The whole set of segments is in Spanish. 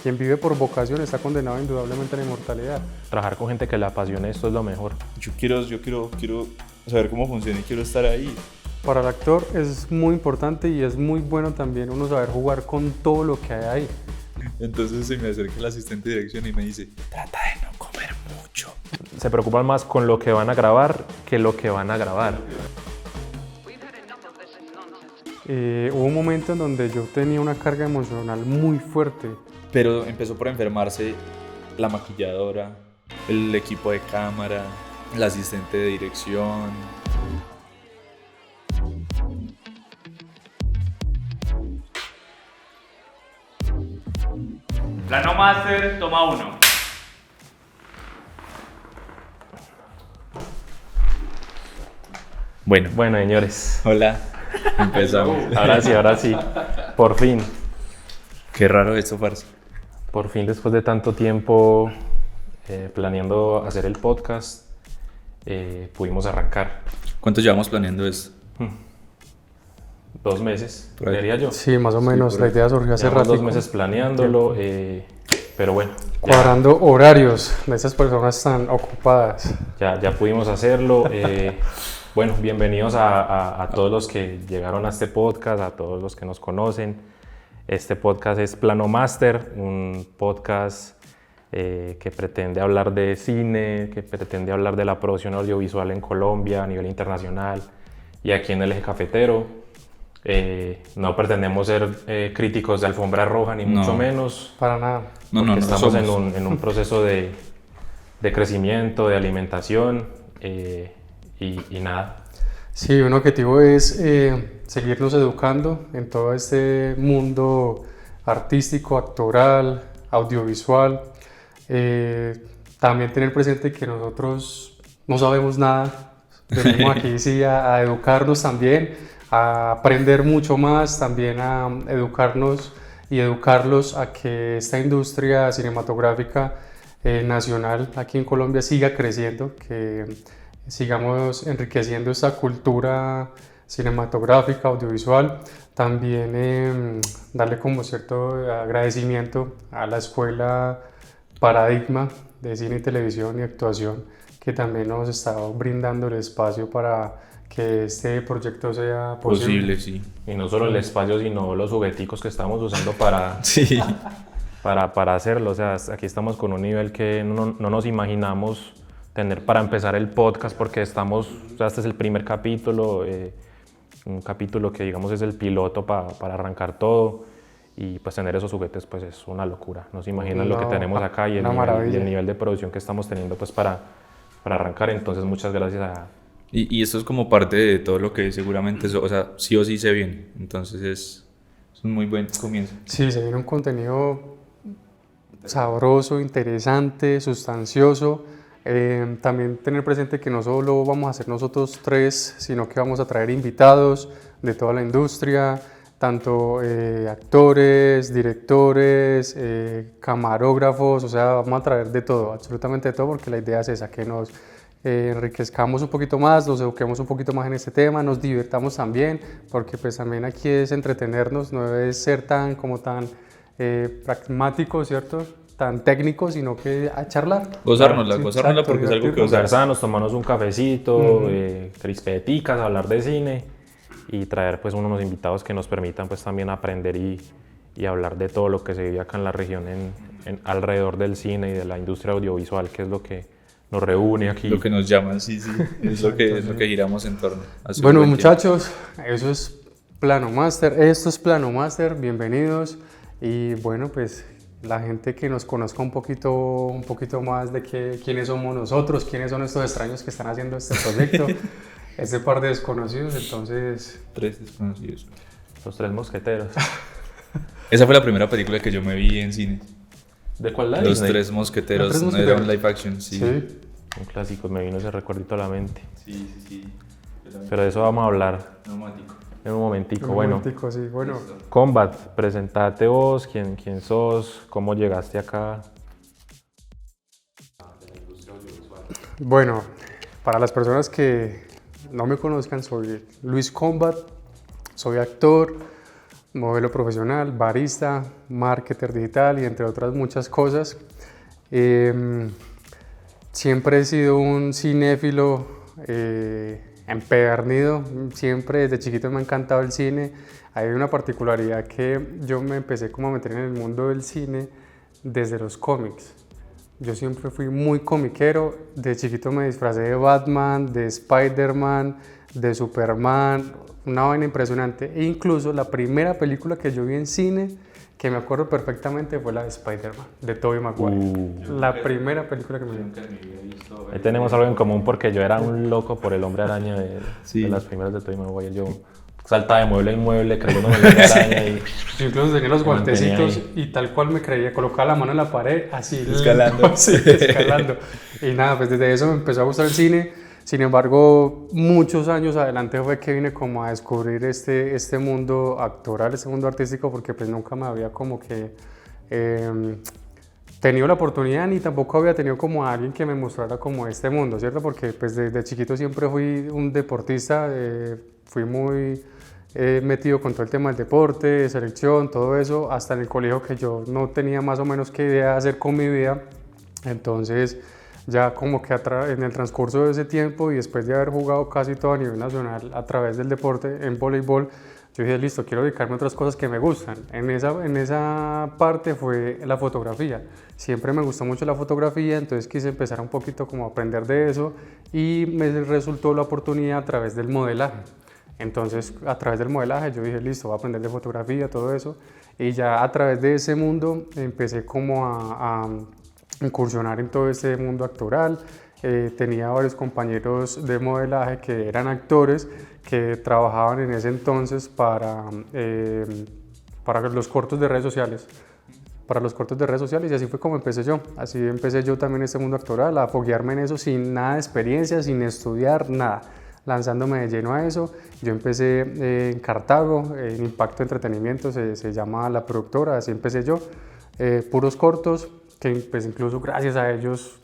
quien vive por vocación está condenado indudablemente a la inmortalidad. Trabajar con gente que le apasione esto es lo mejor. Yo quiero saber cómo funciona y quiero estar ahí. Para el actor es muy importante y es muy bueno también uno saber jugar con todo lo que hay ahí. Entonces se me acerca el asistente de dirección y me dice, trata de no comer mucho. Se preocupan más con lo que van a grabar que lo que van a grabar. Hubo un momento en donde yo tenía una carga emocional muy fuerte. Pero empezó por enfermarse la maquilladora, el equipo de cámara, el asistente de dirección. Plano Master, toma 1. Bueno, señores. Hola, empezamos. Ahora sí. Por fin. Qué raro esto, parce. Por fin, después de tanto tiempo planeando hacer el podcast, pudimos arrancar. ¿Cuánto llevamos planeando esto? 2 meses, Por ahí. diría yo. Sí, más o menos, por la ahí. idea surgió hace Llevamos rato. 2 meses planeándolo, pero bueno, Cuadrando horarios de esas personas tan ocupadas. ya pudimos hacerlo. Bueno, bienvenidos a todos los que llegaron a este podcast, a todos los que nos conocen. Este podcast es Plano Master, un podcast que pretende hablar de cine, que pretende hablar de la producción audiovisual en Colombia a nivel internacional y aquí en el eje cafetero. No pretendemos ser críticos de alfombra roja, ni No. mucho menos. Para nada. Porque estamos somos. en un proceso de crecimiento, de alimentación y nada. Sí, un objetivo es seguirnos educando en todo este mundo artístico, actoral, audiovisual. También tener presente que nosotros no sabemos nada. Venimos aquí sí a educarnos también, a aprender mucho más, también a educarnos y educarlos a que esta industria cinematográfica nacional aquí en Colombia siga creciendo, que sigamos enriqueciendo esta cultura cinematográfica, audiovisual. También darle como cierto agradecimiento a la escuela Paradigma de Cine y Televisión y Actuación, que también nos está brindando el espacio para que este proyecto sea posible. Sí. Y no solo el espacio, sino los jugueticos que estamos usando Sí. para hacerlo. O sea, aquí estamos con un nivel que no nos imaginamos tener para empezar el podcast, porque o sea, este es el primer capítulo, un capítulo que digamos es el piloto para arrancar todo, y pues tener esos juguetes pues es una locura. No se imaginan lo que tenemos acá y una maravilla. el nivel de producción que estamos teniendo pues para arrancar. Entonces muchas gracias a... Y esto es como parte de todo lo que seguramente, o sea, sí o sí se viene. Entonces es un muy buen comienzo. Sí, se viene un contenido sabroso, interesante, sustancioso. También tener presente que no solo vamos a ser nosotros tres, sino que vamos a traer invitados de toda la industria, tanto actores, directores, camarógrafos, o sea, vamos a traer de todo, absolutamente de todo, porque la idea es esa, que nos enriquezcamos un poquito más, nos eduquemos un poquito más en este tema, nos divirtamos también, porque pues también aquí es entretenernos, no es ser tan pragmático, ¿cierto? Tan técnico, sino que a charlar. Gozárnosla Sí, porque es algo que divertirnos. Conversarnos, tomarnos un cafecito, crispeticas, hablar de cine y traer pues unos invitados que nos permitan pues también aprender y hablar de todo lo que se vive acá en la región alrededor del cine y de la industria audiovisual, que es lo que nos reúne aquí. Lo que nos llaman, sí. Es lo que giramos en torno. Hace un Bueno, buen muchachos, eso es Plano Master, esto es Plano Master, bienvenidos. Y bueno, pues la gente que nos conozca un poquito más de quiénes somos nosotros, quiénes son estos extraños que están haciendo este proyecto, este par de desconocidos, entonces... 3 desconocidos. Los Tres Mosqueteros. Esa fue la primera película que yo me vi en cine. ¿De cuál la Los Disney? Tres Mosqueteros. Los Tres No Mosqueteros. era un live action, sí. Un clásico, me vino ese recuerdito a la mente. Sí. Pero de eso vamos a hablar Neumático. en un momentico. Un Bueno, momentico, sí, bueno. Combat, presentate vos, quién sos, cómo llegaste acá. Bueno, para las personas que no me conozcan, soy Luis Combat, soy actor. modelo profesional, barista, marketer digital y entre otras muchas cosas. Siempre he sido un cinéfilo empedernido, siempre desde chiquito me ha encantado el cine. Hay una particularidad que yo me empecé como a meter en el mundo del cine desde los cómics. Yo siempre fui muy comiquero, de chiquito me disfracé de Batman, de Spider-Man, de Superman, una vaina impresionante. E incluso la primera película que yo vi en cine, que me acuerdo perfectamente, fue la de Spider-Man, de Tobey Maguire. La primera película que me vi. Ahí tenemos algo en común porque yo era un loco por el Hombre Araña de las primeras de Tobey Maguire. Yo saltaba de mueble en mueble creyéndome el Hombre Araña y... Yo incluso tenía los guantecitos y tal cual me creía, colocaba la mano en la pared, así... Escalando. Sí, escalando. Y nada, pues desde eso me empezó a gustar el cine. Sin embargo, muchos años adelante fue que vine como a descubrir este mundo actoral, este mundo artístico, porque pues nunca me había como que tenido la oportunidad ni tampoco había tenido como a alguien que me mostrara como este mundo, ¿cierto? Porque pues desde chiquito siempre fui un deportista, fui muy metido con todo el tema del deporte, selección, todo eso, hasta en el colegio que yo no tenía más o menos qué idea hacer con mi vida. Entonces ya como que en el transcurso de ese tiempo y después de haber jugado casi todo a nivel nacional a través del deporte en voleibol, yo dije, listo, quiero dedicarme a otras cosas que me gustan. En esa parte fue la fotografía. Siempre me gustó mucho la fotografía, entonces quise empezar un poquito como a aprender de eso y me resultó la oportunidad a través del modelaje. Entonces, a través del modelaje yo dije, listo, voy a aprender de fotografía, todo eso. Y ya a través de ese mundo empecé como a incursionar en todo este mundo actoral. Tenía varios compañeros de modelaje que eran actores que trabajaban en ese entonces para los cortos de redes sociales. Para los cortos de redes sociales y así fue como empecé yo. Así empecé yo también en este mundo actoral, a foguearme en eso sin nada de experiencia, sin estudiar, nada. Lanzándome de lleno a eso. Yo empecé en Cartago, en Impacto Entretenimiento, se llama la productora, así empecé yo. Puros cortos, que pues incluso gracias a ellos,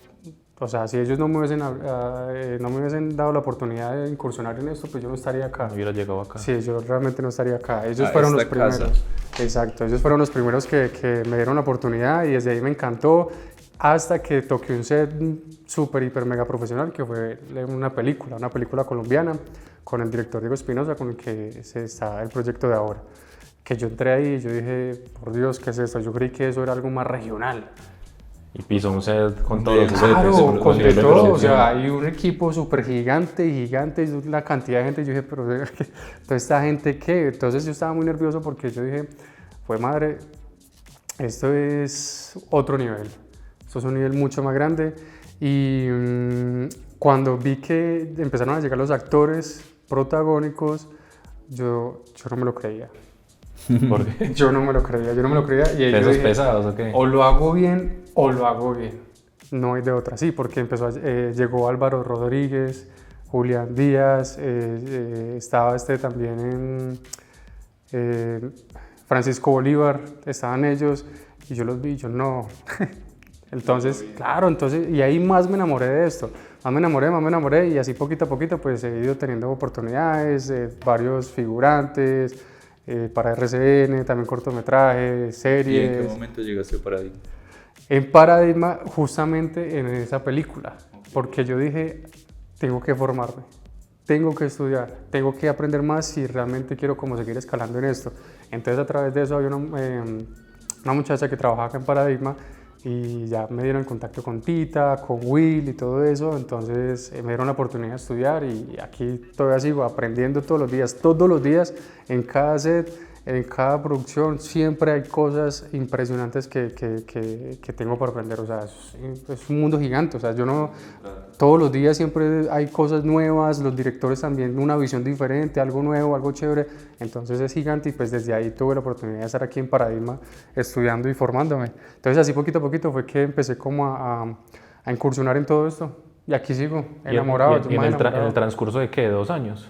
o sea, si ellos no me hubiesen dado la oportunidad de incursionar en esto, pues yo no estaría acá. No hubiera llegado acá. Sí, yo realmente no estaría acá. Ellos fueron los primeros. Casa. Exacto, ellos fueron los primeros que me dieron la oportunidad y desde ahí me encantó hasta que toqué un set súper, hiper, mega profesional que fue una película colombiana con el director Diego Espinosa con el que está el proyecto de ahora. Que yo entré ahí y yo dije, por Dios, ¿qué es esto? Yo creí que eso era algo más regional. Y pisó un set con todos los claro, con de todo, o sea, hay un equipo súper gigante, y la cantidad de gente, yo dije, pero ¿toda esta gente qué? Entonces yo estaba muy nervioso porque yo dije, fue madre, esto es otro nivel, esto es un nivel mucho más grande y cuando vi que empezaron a llegar los actores protagónicos, yo no me lo creía. ¿Por qué? Yo no me lo creía y ¿Pesos dije, pesados o qué? O lo hago bien o lo hago bien, no hay de otra, sí, porque llegó Álvaro Rodríguez, Julián Díaz, estaba también Francisco Bolívar, estaban ellos y yo los vi, yo no, entonces, claro, y ahí más me enamoré de esto, más me enamoré y así poquito a poquito pues he ido teniendo oportunidades, varios figurantes, para RCN, también cortometrajes, series. ¿Y en qué momento llegaste a Paradigma? En Paradigma, justamente en esa película, porque yo dije, tengo que formarme, tengo que estudiar, tengo que aprender más si realmente quiero como seguir escalando en esto. Entonces a través de eso había una muchacha que trabajaba acá en Paradigma y ya me dieron el contacto con Tita, con Will y todo eso, entonces me dieron la oportunidad de estudiar y aquí todavía sigo aprendiendo todos los días, en cada set, en cada producción, siempre hay cosas impresionantes que tengo para aprender, o sea, es un mundo gigante, o sea, todos los días siempre hay cosas nuevas, los directores también una visión diferente, algo nuevo, algo chévere, entonces es gigante y pues desde ahí tuve la oportunidad de estar aquí en Paradigma estudiando y formándome. Entonces así poquito a poquito fue que empecé como a incursionar en todo esto y aquí sigo, enamorado. ¿Y en el transcurso de qué? ¿2 años?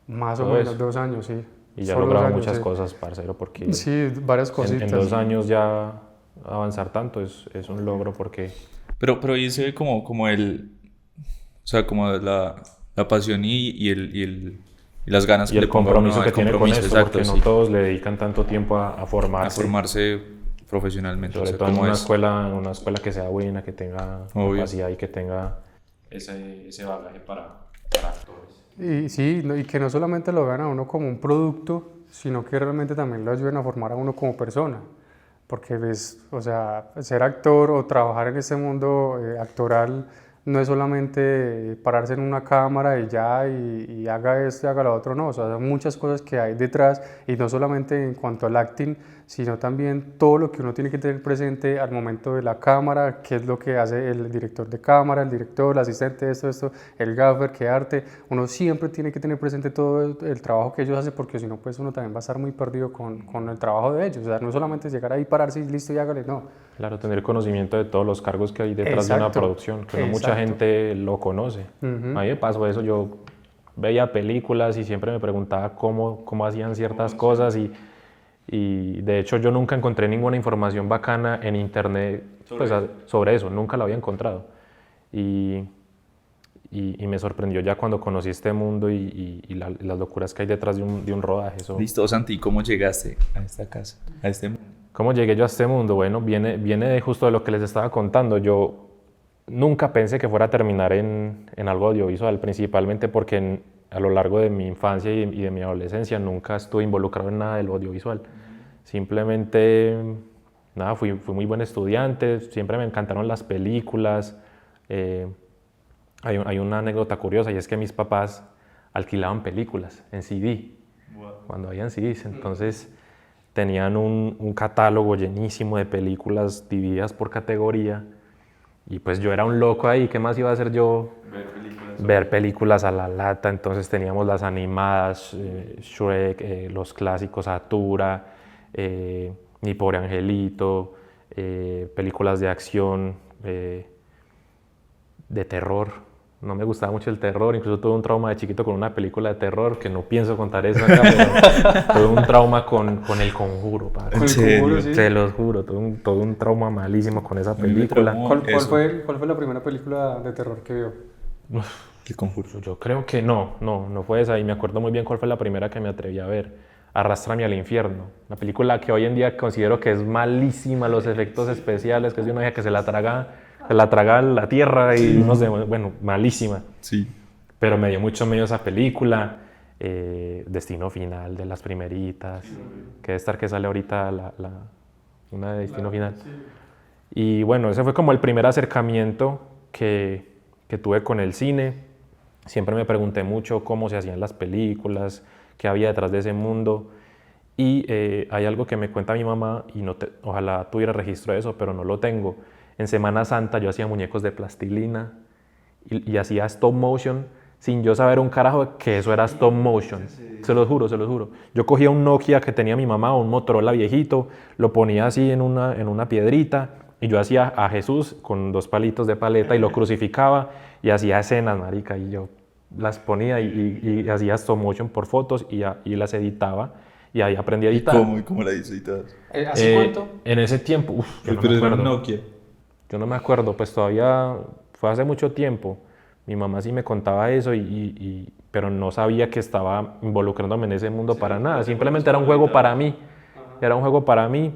Más o menos 2 años, sí. Y ya lograba muchas cosas, parcero, porque... Sí, varias cositas. En 2 años ya avanzar tanto es un logro porque... Pero ahí se ve como la pasión y Y las ganas y que el le ponga uno compromiso al que tiene con compromiso, esto, exacto, porque no sí. todos le dedican tanto tiempo a A formarse. formarse profesionalmente. Sobre o sea, todo en ¿cómo una es? escuela que sea buena, que tenga Obvio. capacidad y que tenga ese bagaje para actores. Y sí, y que no solamente lo vean a uno como un producto, sino que realmente también lo ayuden a formar a uno como persona. Porque ves, o sea, ser actor o trabajar en este mundo actoral no es solamente pararse en una cámara y ya, y haga esto y haga lo otro, no, o sea, son muchas cosas que hay detrás, y no solamente en cuanto al acting, sino también todo lo que uno tiene que tener presente al momento de la cámara, qué es lo que hace el director de cámara, el director, el asistente, esto, el gaffer, qué arte. Uno siempre tiene que tener presente todo el trabajo que ellos hacen, porque si no, pues uno también va a estar muy perdido con el trabajo de ellos. O sea, no solamente llegar ahí, pararse y listo y hágale, no. Claro, tener conocimiento de todos los cargos que hay detrás de una Exacto, producción, que no mucha exacto. gente lo conoce. Ujú. A mí me pasó eso, yo veía películas y siempre me preguntaba cómo hacían ciertas cosas, y de hecho yo nunca encontré ninguna información bacana en internet pues, sobre eso, nunca la había encontrado. Y me sorprendió ya cuando conocí este mundo y las locuras que hay detrás de un rodaje. Eso. Listo, Santi, ¿cómo llegaste a esta casa, a este mundo? ¿Cómo llegué yo a este mundo? Bueno, viene de justo de lo que les estaba contando. Yo nunca pensé que fuera a terminar en algo audiovisual, principalmente porque a lo largo de mi infancia y de mi adolescencia nunca estuve involucrado en nada de lo audiovisual. Simplemente, nada, fui muy buen estudiante, siempre me encantaron las películas. Hay una anécdota curiosa, y es que mis papás alquilaban películas en CD, cuando habían CDs. Entonces tenían un catálogo llenísimo de películas divididas por categoría, y pues yo era un loco ahí. ¿Qué más iba a hacer yo? Ver películas a la lata. Entonces teníamos las animadas, Shrek, los clásicos, Atura, Mi Pobre Angelito, películas de acción, de terror. No me gustaba mucho el terror, incluso tuve un trauma de chiquito con una película de terror, que no pienso contar eso acá, pero tuve un trauma con El Conjuro, padre. ¿En serio? Sí. Te los juro, todo un trauma malísimo con esa película. traumó. ¿Cuál fue la primera película de terror que vio? El Conjuro. Yo creo que no fue esa, y me acuerdo muy bien cuál fue la primera que me atreví a ver. Arrástrame al infierno, una película que hoy en día considero que es malísima, los efectos especiales, que es de una hija que se la traga la tierra y no sé, bueno, malísima. Sí. Pero me dio mucho miedo esa película. Destino Final, de las primeritas, que debe estar que sale ahorita una de Destino Final. Y bueno, ese fue como el primer acercamiento que tuve con el cine. Siempre me pregunté mucho cómo se hacían las películas, qué había detrás de ese mundo. Y hay algo que me cuenta mi mamá, y ojalá tuviera registro de eso, pero no lo tengo. En Semana Santa yo hacía muñecos de plastilina y hacía stop motion sin yo saber un carajo que eso era stop motion. Se los juro. Yo cogía un Nokia que tenía mi mamá, un Motorola viejito, lo ponía así en una piedrita, y yo hacía a Jesús con 2 palitos de paleta y lo crucificaba y hacía escenas, marica, y yo las ponía y hacía stop motion por fotos y las editaba, y ahí aprendí a editar. ¿Cómo la hice y todo? ¿Hace cuánto? En ese tiempo, yo no me Pero era acuerdo. un Nokia. Yo no me acuerdo, pues todavía fue hace mucho tiempo. Mi mamá sí me contaba eso, pero no sabía que estaba involucrándome en ese mundo para nada. Simplemente era un juego para mí. Era un juego para mí.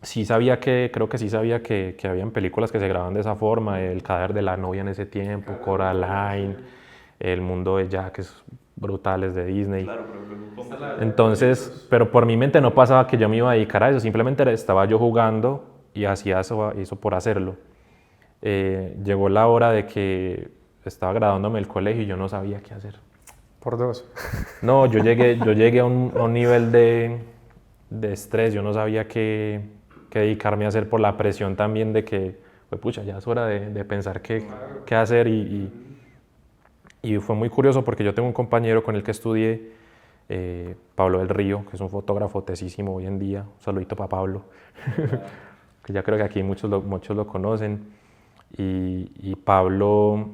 Creo que sí sabía que habían películas que se grababan de esa forma. El cadáver de la novia en ese tiempo, Coraline, El mundo de Jack, es brutales de Disney. Entonces, pero por mi mente no pasaba que yo me iba a dedicar a eso. Simplemente estaba yo jugando y hacía eso por hacerlo. Llegó la hora de que estaba graduándome del colegio y yo no sabía qué hacer. Por 2. No, yo llegué a un nivel de estrés. Yo no sabía qué dedicarme a hacer, por la presión también de que, pues pucha, ya es hora de pensar qué hacer. Y fue muy curioso porque yo tengo un compañero con el que estudié, Pablo del Río, que es un fotógrafo tesísimo hoy en día. Un saludito para Pablo, que ya creo que aquí muchos lo conocen. Y Pablo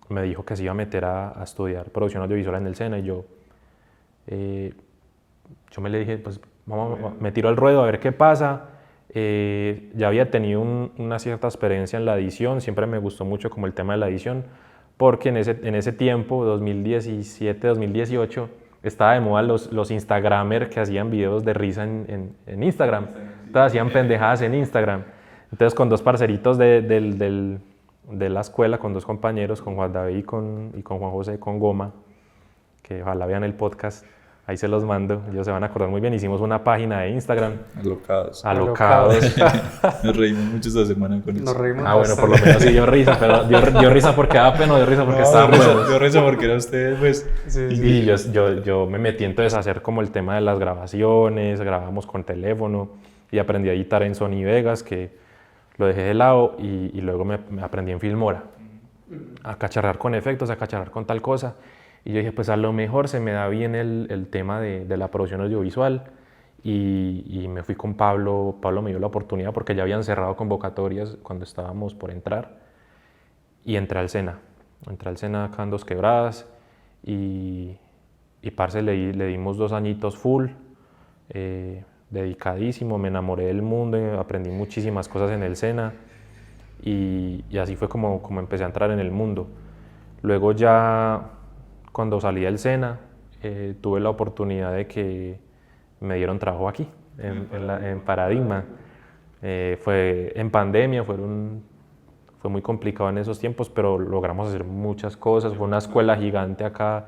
me dijo que se iba a meter a estudiar producción audiovisual en el SENA, y yo me le dije, pues me tiro al ruedo a ver qué pasa. Ya había tenido una cierta experiencia en la edición, siempre me gustó mucho como el tema de la edición, porque en ese tiempo, 2017, 2018, estaba de moda los Instagramers que hacían videos de risa en Instagram. Entonces hacían pendejadas en Instagram. Entonces con dos parceritos de la escuela, con dos compañeros, con Juan David y con Juan José, con Goma, que ojalá vean el podcast, ahí se los mando, ellos se van a acordar muy bien. Hicimos una página de Instagram. Alocados. Alocados. Nos reímos mucho esta semana con eso. Nos reímos Bueno, bastante. por lo menos sí dio risa, pero dio risa porque daba pena o dio risa porque estaba bueno. Dio risa porque era ustedes, pues. Sí, Y yo me metí entonces a hacer como el tema de las grabaciones, grabamos con teléfono y aprendí a editar en Sony Vegas, que lo dejé de lado, y luego me aprendí en Filmora a cacharrar con efectos, a cacharrar con tal cosa. Y yo dije, pues a lo mejor se me da bien el tema de la producción audiovisual, y me fui con Pablo. Pablo me dio la oportunidad porque ya habían cerrado convocatorias cuando estábamos por entrar, y entré al SENA acá en Dos Quebradas, y parce, le dimos 2 añitos full, dedicadísimo, me enamoré del mundo, aprendí muchísimas cosas en el SENA, y así fue como empecé a entrar en el mundo. Luego ya cuando salí del SENA, tuve la oportunidad de que me dieron trabajo aquí, en Paradigma. Fue en pandemia, fue muy complicado en esos tiempos, pero logramos hacer muchas cosas. Fue una escuela gigante acá,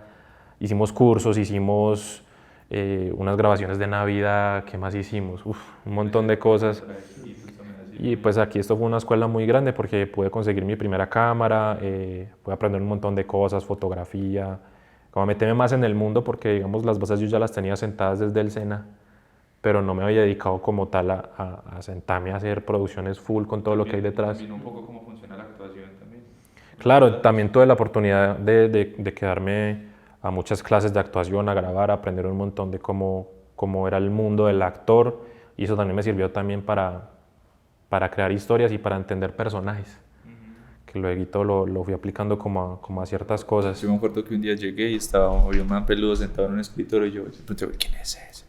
hicimos cursos, hicimos unas grabaciones de Navidad. ¿Qué más hicimos? Un montón de cosas. Y pues aquí esto fue una escuela muy grande porque pude conseguir mi primera cámara, pude aprender un montón de cosas, fotografía, como meterme más en el mundo, porque digamos las bases yo ya las tenía sentadas desde el SENA, pero no me había dedicado como tal a sentarme a hacer producciones full con todo lo que hay detrás. Vino un poco cómo funciona la actuación también. Claro, también tuve la oportunidad de quedarme a muchas clases de actuación, a grabar, a aprender un montón de cómo era el mundo del actor, y eso también me sirvió también para crear historias y para entender personajes, que luego lo fui aplicando como a ciertas cosas. Yo me acuerdo que un día llegué y había un man peludo sentado en un escritorio, y yo pregunté, ¿quién es ese?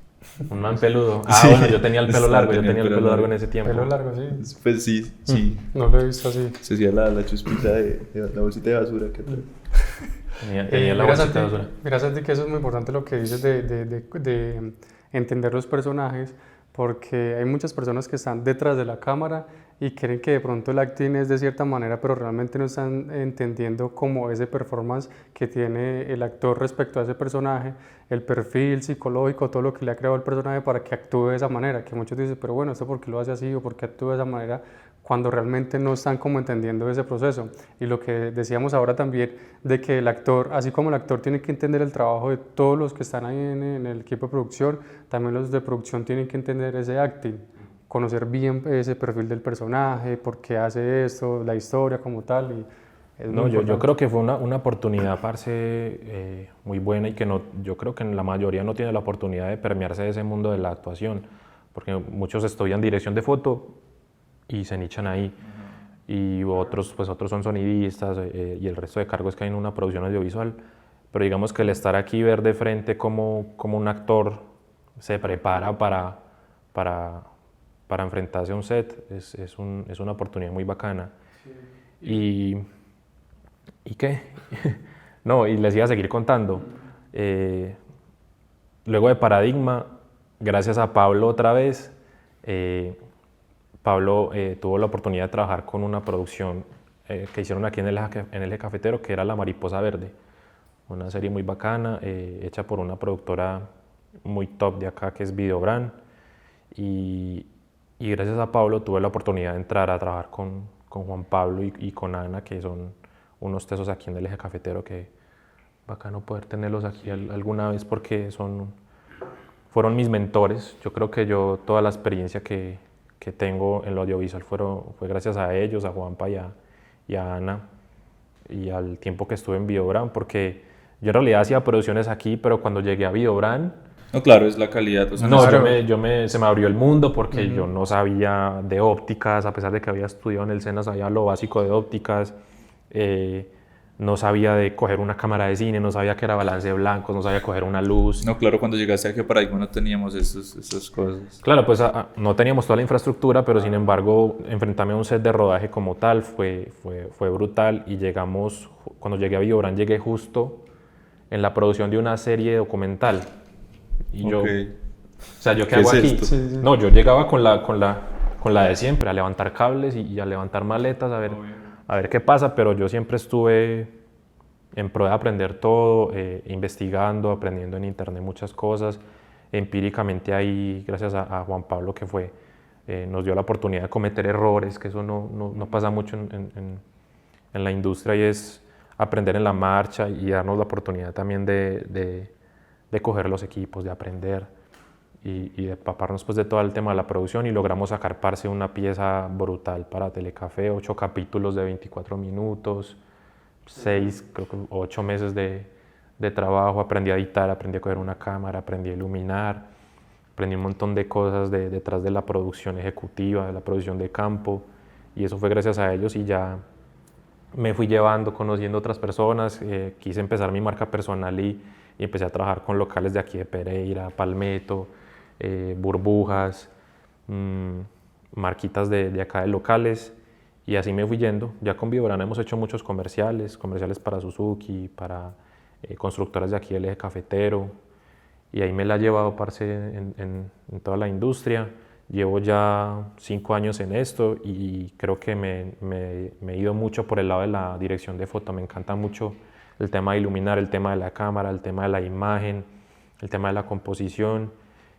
Un man peludo. Sí. Bueno, yo tenía el pelo largo, Tenía el pelo largo en ese tiempo. Pelo largo, sí. Pues sí. No lo he visto así. Se hacía la chuspita de la bolsita de basura que trae. Tenía la Mira, bolsita de Santi, basura. mira, Santi, que eso es muy importante lo que dices de entender los personajes, porque hay muchas personas que están detrás de la cámara y creen que de pronto el acting es de cierta manera, pero realmente no están entendiendo como ese performance que tiene el actor respecto a ese personaje, el perfil psicológico, todo lo que le ha creado el personaje para que actúe de esa manera, que muchos dicen, pero bueno, ¿esto por qué lo hace así o por qué actúa de esa manera? Cuando realmente no están como entendiendo ese proceso. Y lo que decíamos ahora también, de que el actor, así como el actor tiene que entender el trabajo de todos los que están ahí en el equipo de producción, también los de producción tienen que entender ese acting, conocer bien ese perfil del personaje, por qué hace esto, la historia como tal. Y es No, muy yo importante. creo que fue una oportunidad, parce, muy buena, y que yo creo que la mayoría no tiene la oportunidad de permearse de ese mundo de la actuación, porque muchos estudian dirección de foto y se nichan ahí, y otros son sonidistas, y el resto de cargos que hay en una producción audiovisual. Pero digamos que el estar aquí y ver de frente cómo un actor se prepara para enfrentarse a un set es una oportunidad muy bacana. ¿Y qué? No, y les iba a seguir contando. Luego de Paradigma, gracias a Pablo otra vez, Pablo tuvo la oportunidad de trabajar con una producción que hicieron aquí en el Eje Cafetero, que era La Mariposa Verde, una serie muy bacana, hecha por una productora muy top de acá, que es Videobrand, y gracias a Pablo tuve la oportunidad de entrar a trabajar con Juan Pablo y con Ana, que son unos tesos aquí en el Eje Cafetero, que bacano poder tenerlos aquí alguna vez, porque fueron mis mentores. Yo creo que toda la experiencia que tengo en lo audiovisual fue gracias a ellos, a Juanpa y a Ana, y al tiempo que estuve en Videobrand, porque yo en realidad hacía producciones aquí, pero cuando llegué a Videobrand, No, claro, es la calidad. O sea, no, claro. se me abrió el mundo, porque yo no sabía de ópticas, a pesar de que había estudiado en el SENA, sabía lo básico de ópticas, no sabía de coger una cámara de cine, no sabía que era balance de blancos, no sabía coger una luz. No, claro, cuando llegaste a qué paradigma no teníamos esas cosas. Claro, pues no teníamos toda la infraestructura, pero sin embargo, enfrentarme a un set de rodaje como tal fue brutal. Y cuando llegué a Videobrand, llegué justo en la producción de una serie documental. Y yo, o sea, ¿yo qué hago aquí? Sí, sí. No, yo llegaba con la de siempre, a levantar cables y a levantar maletas, a ver qué pasa, pero yo siempre estuve en pro de aprender todo, investigando, aprendiendo en internet muchas cosas, empíricamente ahí, gracias a Juan Pablo que nos dio la oportunidad de cometer errores, que eso no pasa mucho en la industria, y es aprender en la marcha y darnos la oportunidad también de coger los equipos, de aprender y de empaparnos pues de todo el tema de la producción, y logramos sacar parce una pieza brutal para Telecafé, 8 capítulos de 24 minutos, 8 meses de trabajo. Aprendí a editar, aprendí a coger una cámara, aprendí a iluminar, aprendí un montón de cosas detrás de la producción ejecutiva, de la producción de campo, y eso fue gracias a ellos. Y ya me fui llevando, conociendo otras personas, quise empezar mi marca personal y empecé a trabajar con locales de aquí de Pereira, Palmetto, Burbujas, marquitas de acá de locales, y así me fui yendo. Ya con Videobrand hemos hecho muchos comerciales para Suzuki, para constructoras de aquí del eje cafetero, y ahí me la he llevado, parce, en toda la industria. Llevo ya 5 años en esto y creo que me he ido mucho por el lado de la dirección de foto. Me encanta mucho el tema de iluminar, el tema de la cámara, el tema de la imagen, el tema de la composición,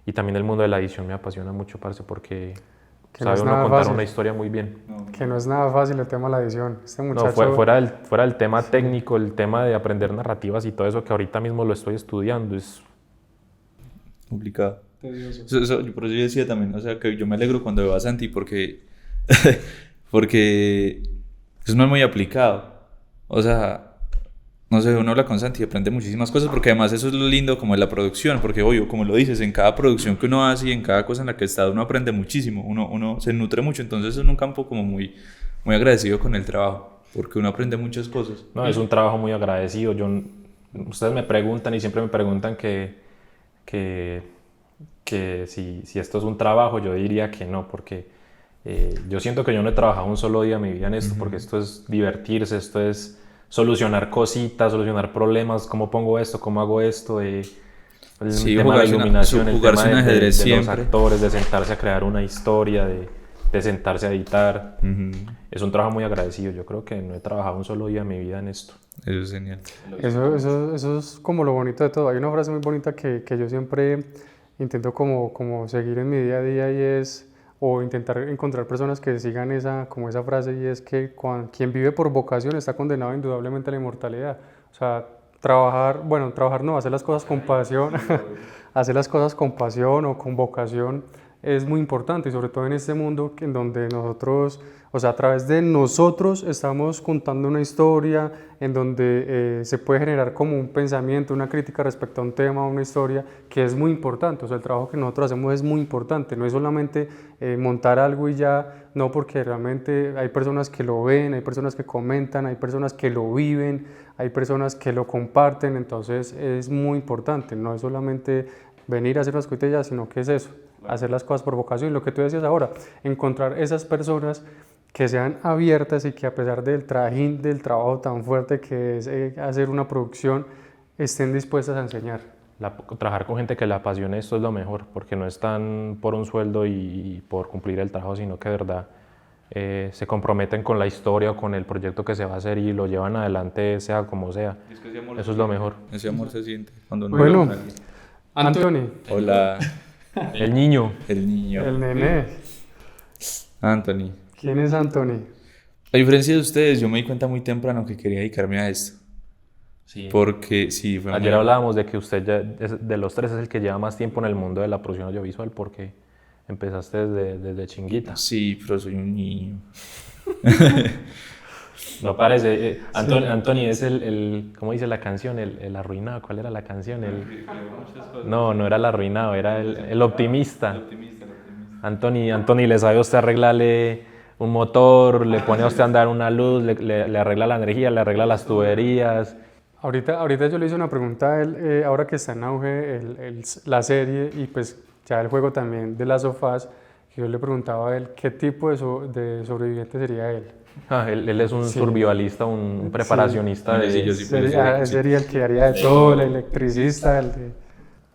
y también el mundo de la edición me apasiona mucho, parce, porque sabe uno contar una historia muy bien. Que no es nada fácil el tema de la edición. Este muchacho... No, fuera del tema técnico, el tema de aprender narrativas y todo eso, que ahorita mismo lo estoy estudiando, es complicado. Yo por eso yo decía también, o sea, que yo me alegro cuando veo a Santi porque eso no es muy aplicado. O sea, no sé, uno habla con Santi y aprende muchísimas cosas, porque además eso es lo lindo como de la producción, porque obvio, como lo dices, en cada producción que uno hace y en cada cosa en la que está, uno aprende muchísimo, uno se nutre mucho. Entonces es un campo como muy, muy agradecido con el trabajo, porque uno aprende muchas cosas. No, es un trabajo muy agradecido. Ustedes me preguntan y siempre me preguntan que si esto es un trabajo. Yo diría que no, porque yo siento que yo no he trabajado un solo día en mi vida en esto, porque esto es divertirse, esto es solucionar cositas, solucionar problemas, cómo pongo esto, cómo hago esto, el tema de la iluminación, el tema de los actores, de sentarse a crear una historia, de sentarse a editar. Es un trabajo muy agradecido. Yo creo que no he trabajado un solo día en mi vida en esto. Eso es genial. Eso es como lo bonito de todo. Hay una frase muy bonita que yo siempre intento como seguir en mi día a día, y es, o intentar encontrar personas que sigan esa frase, y es que quien vive por vocación está condenado indudablemente a la inmortalidad. O sea, trabajar no, hacer las cosas con pasión, hacer las cosas con pasión o con vocación es muy importante, y sobre todo en este mundo en donde nosotros, o sea, a través de nosotros estamos contando una historia, en donde se puede generar como un pensamiento, una crítica respecto a un tema, una historia, que es muy importante. O sea, el trabajo que nosotros hacemos es muy importante, no es solamente montar algo y ya, no, porque realmente hay personas que lo ven, hay personas que comentan, hay personas que lo viven, hay personas que lo comparten. Entonces es muy importante, no es solamente venir a hacer las cosas ya, sino que es eso, hacer las cosas por vocación. Y lo que tú decías ahora, encontrar esas personas que sean abiertas y que, a pesar del trajín del trabajo tan fuerte que es hacer una producción, estén dispuestas a enseñar. Trabajar con gente que le apasione esto es lo mejor, porque no están por un sueldo y por cumplir el trabajo, sino que de verdad se comprometen con la historia o con el proyecto que se va a hacer y lo llevan adelante, sea como sea. Eso es lo mejor. Ese amor se siente cuando uno bueno, Anthony. Hola. El niño. El niño. El nené. Anthony. ¿Quién es Anthony? A diferencia de ustedes, yo me di cuenta muy temprano que quería dedicarme a esto. Sí. Porque sí, fue ayer hablábamos de que usted ya de los tres es el que lleva más tiempo en el mundo de la producción audiovisual, porque empezaste desde chinguita. Sí, pero soy un niño. No parece. Anthony es ¿cómo dice la canción? El arruinado. ¿Cuál era la canción? No era el arruinado, era el optimista. Anthony le sabe usted arreglarle un motor, le pone a usted a andar una luz, le arregla la energía, le arregla las tuberías. Ahorita yo le hice una pregunta a él, ahora que está en auge la serie y pues ya el juego también de Last of Us, yo le preguntaba a él qué tipo de sobreviviente sería él. Él es un survivalista, un preparacionista. Sí, yo sí Sería el que haría de todo, el electricista, el de...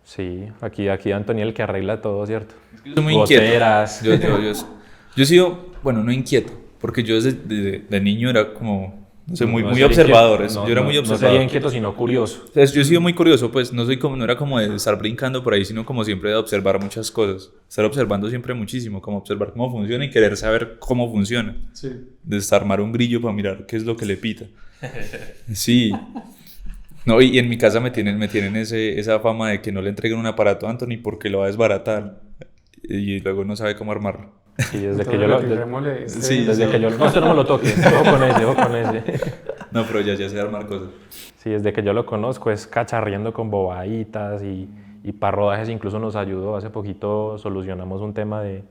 Sí, aquí Antoniel el que arregla todo, ¿cierto? Yo soy muy Goteras. inquieto. Yo he sido, bueno, no inquieto, porque yo desde niño era como, no sé, muy observador. Yo era muy No observador. sería inquieto, sino curioso. O sea, yo he sido muy curioso, pues no era como de estar brincando por ahí, sino como siempre de observar muchas cosas. Estar observando siempre muchísimo, como observar cómo funciona y querer saber cómo funciona. Sí. Desarmar un grillo para mirar qué es lo que le pita. Sí. No, y en mi casa me tienen esa fama de que no le entreguen un aparato a Anthony porque lo va a desbaratar y luego no sabe cómo armarlo. Y desde que yo lo... Sí, desde que yo... No, usted no me lo toque. Ojo con ese. No, pero ya sé armar cosas. Sí, desde que yo lo conozco es cacharriendo con bobaditas y para rodajes incluso nos ayudó. Hace poquito solucionamos un tema de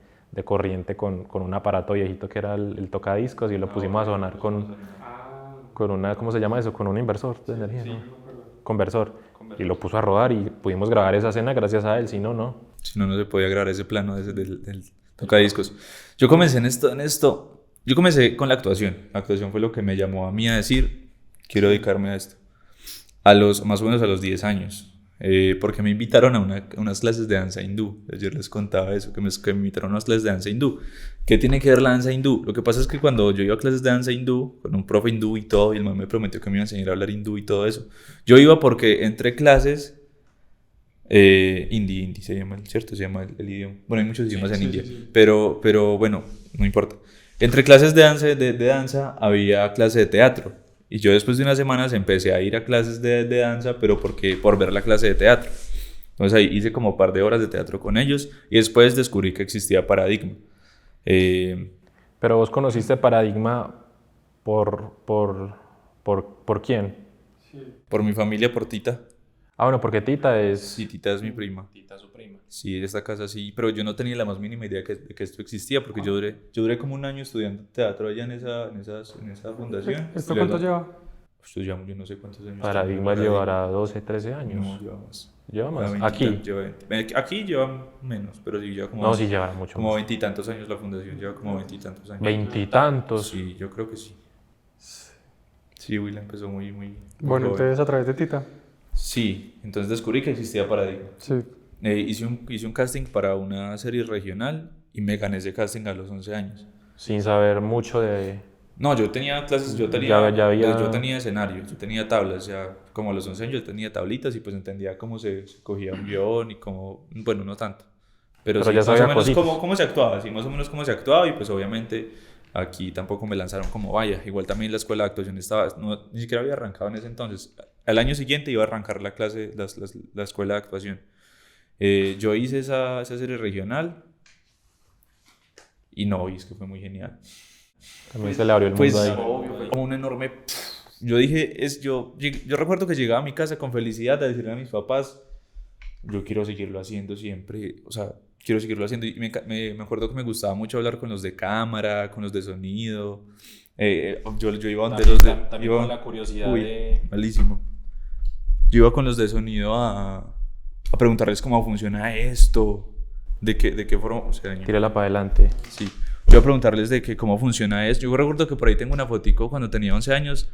corriente con un aparato viejito que era el tocadiscos y lo pusimos a sonar con una... ¿Cómo se llama eso? Con un inversor de energía, ¿no? Conversor. Y lo puso a rodar y pudimos grabar esa escena gracias a él. Si no, no. Si no, no se podía grabar ese plano del tocadiscos. Yo comencé en esto. Yo comencé con la actuación. La actuación fue lo que me llamó a mí a decir, quiero dedicarme a esto. Más o menos a los 10 años. Porque me invitaron a unas clases de danza hindú. Ayer les contaba eso, que me invitaron a unas clases de danza hindú. ¿Qué tiene que ver la danza hindú? Lo que pasa es que cuando yo iba a clases de danza hindú, con un profe hindú y todo, y el man me prometió que me iba a enseñar a hablar hindú y todo eso. Yo iba porque entre clases... hindi se llama, ¿cierto? Se llama el idioma. Bueno, hay muchos idiomas en India. Sí. Pero bueno, no importa. Entre clases de danza había clase de teatro. Y yo después de unas semanas empecé a ir a clases de danza, pero por ver la clase de teatro. Entonces ahí hice como un par de horas de teatro con ellos y después descubrí que existía Paradigma. Pero vos conociste Paradigma ¿por quién? Sí. Por mi familia, por Tita. Ah, bueno, porque Tita es... Sí, Tita es mi prima. Tita es su prima. Sí, esta casa sí, pero yo no tenía la más mínima idea de que esto existía, porque yo duré como un año estudiando teatro allá en esa fundación. ¿Esto cuánto lleva? Esto ya, yo no sé cuántos años. Paradigma llevará 12, 13 años. No, lleva más. ¿Lleva más? Aquí lleva menos, pero sí lleva como... No, sí llevará mucho como más. 20 y tantos años la fundación, lleva como 20 y tantos años. 20 y tantos. Sí, yo creo que sí. Sí, Willa empezó muy bueno, joven. entonces a través de Tita. Sí, entonces descubrí que existía Paradigma. Sí. Hice un casting para una serie regional y me gané ese casting a los 11 años. Sin saber mucho de... No, yo tenía clases, yo tenía escenario, yo tenía tablas, ya como a los 11 años yo tenía tablitas y pues entendía cómo se cogía un guión y cómo, bueno, no tanto. Pero sí, ya más o menos cómo se actuaba, sí, más o menos cómo se actuaba y pues obviamente aquí tampoco me lanzaron como vaya. Igual también la escuela de actuación ni siquiera había arrancado en ese entonces. Al año siguiente iba a arrancar la clase, la escuela de actuación. Yo hice esa serie regional y no, y es que fue muy genial. También se le abrió el mundo ahí. Obvio, como un enorme... Yo dije, yo recuerdo que llegaba a mi casa con felicidad a decirle a mis papás, yo quiero seguirlo haciendo siempre, o sea, quiero seguirlo haciendo. Y me acuerdo que me gustaba mucho hablar con los de cámara, con los de sonido. Yo iba donde los de... También con la curiosidad de... Malísimo. Yo iba con los de sonido a preguntarles cómo funciona esto, de qué forma... O sea, tírala para adelante. Sí. Yo iba a preguntarles cómo funciona esto. Yo recuerdo que por ahí tengo una fotico cuando tenía 11 años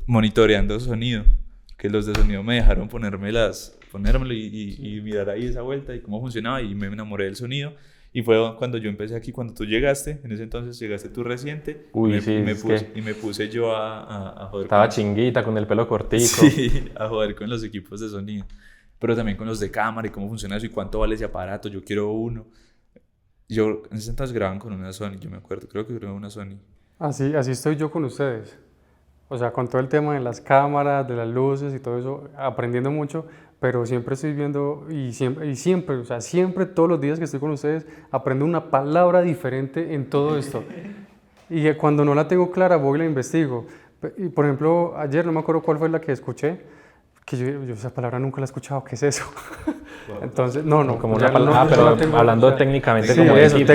monitoreando sonido, que los de sonido me dejaron ponérmelo y mirar ahí esa vuelta y cómo funcionaba y me enamoré del sonido. Y fue cuando yo empecé aquí, cuando tú llegaste, en ese entonces llegaste tú reciente. Uy, y me puse yo a joder. Estaba chinguita con el pelo cortico. Sí, a joder con los equipos de sonido. Pero también con los de cámara y cómo funciona eso y cuánto vale ese aparato. Yo quiero uno. Yo en ese entonces grababan con una Sony, yo me acuerdo, creo que grababa una Sony. Así estoy yo con ustedes. O sea, con todo el tema de las cámaras, de las luces y todo eso, aprendiendo mucho, pero siempre estoy viendo y siempre, o sea, siempre todos los días que estoy con ustedes, aprendo una palabra diferente en todo esto. Y cuando no la tengo clara, voy y la investigo. Y por ejemplo, ayer no me acuerdo cuál fue la que escuché, que yo esa palabra nunca la he escuchado, ¿qué es eso? Entonces, no, Como ya una palabra, no pero la tengo, hablando o sea, técnicamente sí, como de eso, equipo,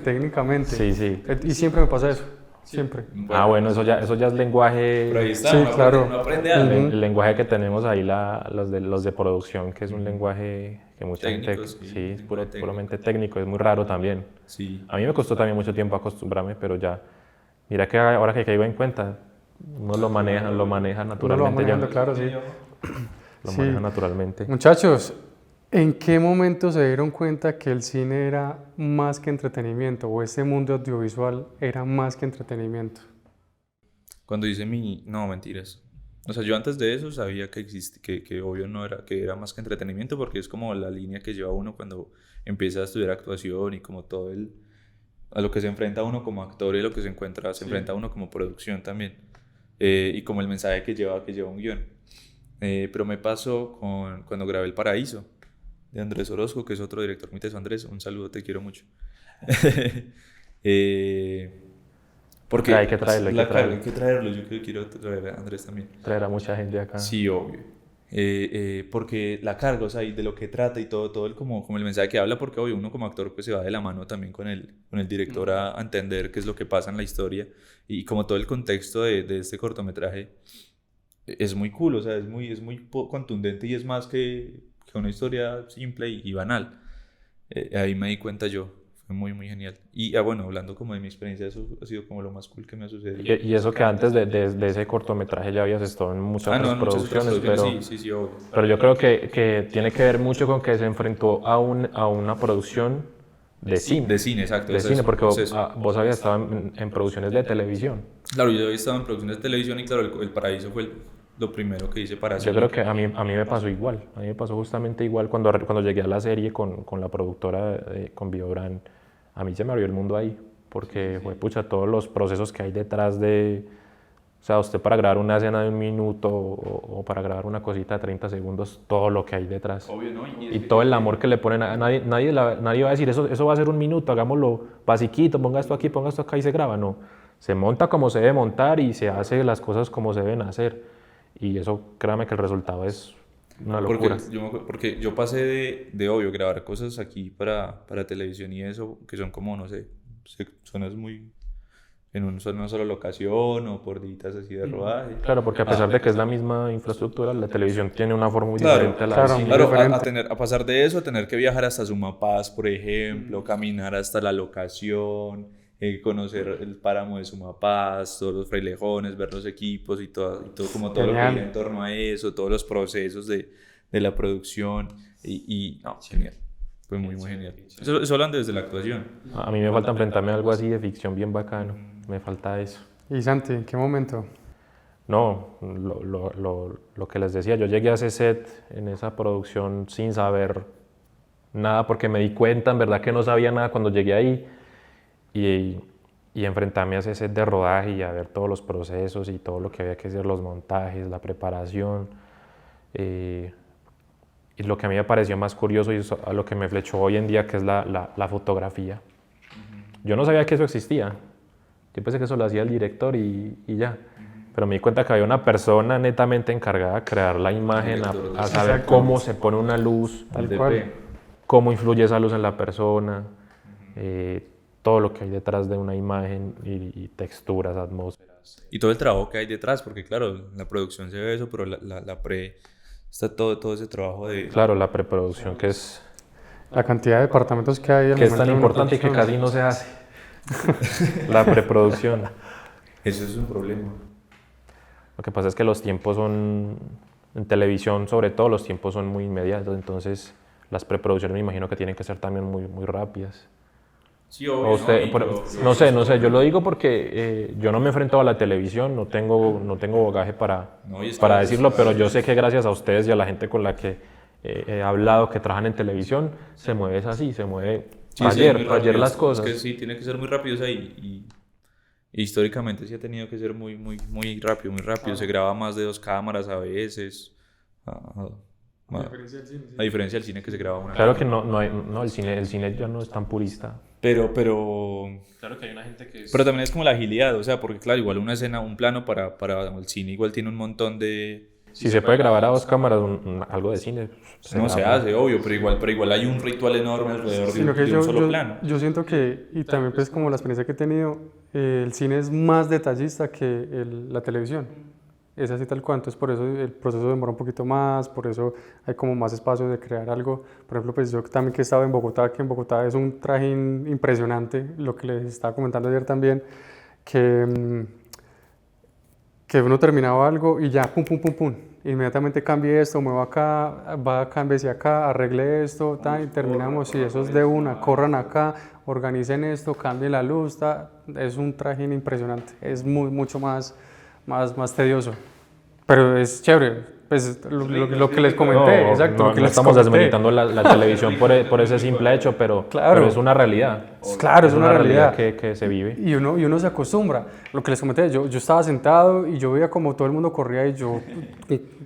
técnicamente. Sí. Y siempre me pasa eso, siempre. Bueno, eso ya es lenguaje. Pero ahí está, Sí, uno claro. aprende algo. El lenguaje que tenemos ahí, los de producción, que es un lenguaje que mucha Técnico, gente, sí, es lenguaje técnico. puramente técnico, es muy raro también. Sí. A mí me costó también mucho tiempo acostumbrarme, pero ya, mira que ahora que caigo en cuenta, uno lo maneja Uno lo va naturalmente manejando, ya. claro, sí. Lo Sí. maneja naturalmente. Muchachos, ¿en qué momento se dieron cuenta que el cine era más que entretenimiento o ese mundo audiovisual era más que entretenimiento? Cuando hice no, mentiras. O sea, yo antes de eso sabía que que obvio no era, que era más que entretenimiento, porque es como la línea que lleva uno cuando empieza a estudiar actuación y como a lo que se enfrenta uno como actor y lo que se enfrenta uno como producción también. Y como el mensaje que lleva un guión. Pero me pasó cuando grabé El Paraíso de Andrés Orozco, que es otro director muy teso. Andrés, un saludo, te quiero mucho. Porque Hay que traerlo, hay que traerlo. Yo quiero traer a Andrés también. Traer a mucha gente acá. Sí, obvio. Porque la carga, o sea, y de lo que trata y todo como el mensaje que habla, porque obvio, uno como actor pues se va de la mano también con el director a entender qué es lo que pasa en la historia y como todo el contexto de este cortometraje es muy cool, o sea, es muy contundente y es más que una historia simple y banal. Ahí me di cuenta yo, fue muy, muy genial. Y bueno, hablando como de mi experiencia, eso ha sido como lo más cool que me ha sucedido. Y eso que antes de ese cortometraje ya habías estado en muchas otras producciones, sí, obvio. pero yo creo que tiene que ver mucho con que se enfrentó a una producción de cine. De cine, exacto. De es cine, eso, porque es eso. vos habías estado en producciones de televisión. Claro, yo había estado en producciones de televisión y claro, El Paraíso fue lo primero que hice para Yo hacer. creo que a mí me pasó igual. A mí me pasó justamente igual cuando llegué a la serie con la productora, con Biobran. A mí se me abrió el mundo ahí, porque fue pucha, todos los procesos que hay detrás de... O sea, usted para grabar una escena de 1 minuto o para grabar una cosita de 30 segundos, todo lo que hay detrás. Obvio, ¿no? Y todo el amor que le ponen a nadie va a decir, eso va a ser 1 minuto, hagámoslo basiquito, ponga esto aquí, ponga esto acá y se graba. No, se monta como se debe montar y se hace las cosas como se deben hacer. Y eso, créame que el resultado es una locura. Porque yo pasé de obvio, grabar cosas aquí para televisión y eso, que son como, no sé, zonas muy... en una sola locación o por días así de rodaje. Claro, porque a pesar de que es la misma infraestructura, la televisión tiene una forma muy Claro, diferente a la claro, del cine. muy Claro, diferente. a pasar de eso, a tener que viajar hasta Sumapaz, por ejemplo, caminar hasta la locación, conocer el páramo de Sumapaz, todos los frailejones, ver los equipos y todo como todo lo que Genial. hay en torno a eso, todos los procesos de la producción y no, genial. Fue muy, muy genial. Eso hablando desde la actuación. A mí me falta enfrentarme a algo así de ficción bien bacano. Me falta eso. ¿Y Santi, en qué momento? No, lo que les decía, yo llegué a ese set en esa producción sin saber nada porque me di cuenta en verdad que no sabía nada cuando llegué ahí y enfrentarme a ese set de rodaje y a ver todos los procesos y todo lo que había que hacer, los montajes, la preparación. Y lo que a mí me pareció más curioso y a lo que me flechó hoy en día, que es la fotografía. Yo no sabía que eso existía. Yo pensé que eso lo hacía el director y ya. Pero me di cuenta que había una persona netamente encargada de crear la imagen, a saber Exacto. cómo se pone una luz, Tal DP. cual. cómo influye esa luz en la persona, todo lo que hay detrás de una imagen y texturas, atmósferas. Y todo el trabajo que hay detrás, porque claro, en la producción se ve eso, pero la pre... está todo ese trabajo de... Claro, la preproducción que es La cantidad de departamentos que hay al tan momento de una importante y que producción. casi no se hace. La preproducción. Eso es un problema. Lo que pasa es que los tiempos son, en televisión sobre todo, los tiempos son muy inmediatos, entonces las preproducciones me imagino que tienen que ser también muy, muy rápidas. Sí, O usted, no sé, yo lo digo porque yo no me enfrento a la televisión, no tengo bagaje para decirlo, pero yo sé que gracias a ustedes y a la gente con la que he hablado que trabajan en televisión, se mueve así, se mueve ayer las cosas. Es que sí, tiene que ser muy rápido, o sea, y históricamente sí ha tenido que ser muy, muy, muy rápido, muy rápido. Se graba más de 2 cámaras a veces. A diferencia del cine que se graba una Claro cámara. que no, el cine ya no es tan purista. Pero Claro que hay una gente que Pero también es como la agilidad, o sea, porque claro, igual una escena, un plano para el cine igual tiene un montón de si se puede grabar a dos cámaras algo de cine, No se hace, obvio, pero igual hay un ritual enorme alrededor Sino que de un solo plano. yo siento que, y también pues como la experiencia que he tenido, el cine es más detallista que la televisión. Es así tal cual, entonces por eso el proceso demora un poquito más, por eso hay como más espacio de crear algo. Por ejemplo, pues yo también que he estado en Bogotá, que en Bogotá es un trajín impresionante, lo que les estaba comentando ayer también, que uno terminaba algo y ya, pum, pum, pum, pum, inmediatamente cambie esto, mueva acá, va, cámbiese acá, arregle esto, y terminamos, y eso es de una, corran acá, organicen esto, cambien la luz, es un trajín impresionante, es mucho más tedioso, pero es chévere. Pues lo que les comenté, no, exacto. No, lo que no les estamos comenté. desmeritando la televisión por ese simple hecho, pero es una realidad. Claro, es una realidad que se vive. Y uno se acostumbra. Lo que les comenté, yo estaba sentado y yo veía como todo el mundo corría y yo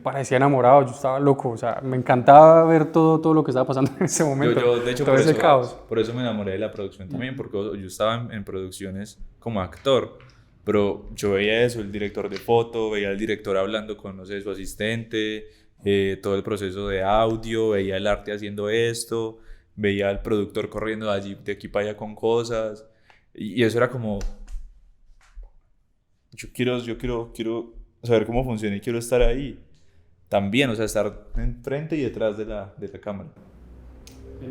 parecía enamorado, yo estaba loco, o sea, me encantaba ver todo lo que estaba pasando en ese momento. Yo de hecho, todo ese caos. por eso me enamoré de la producción también, porque yo estaba en producciones como actor. Pero yo veía eso, el director de foto, veía al director hablando con, no sé, su asistente, todo el proceso de audio, veía el arte haciendo esto, veía al productor corriendo de aquí para allá con cosas, y eso era como, yo quiero saber cómo funciona y quiero estar ahí también, o sea, estar enfrente y detrás de la cámara.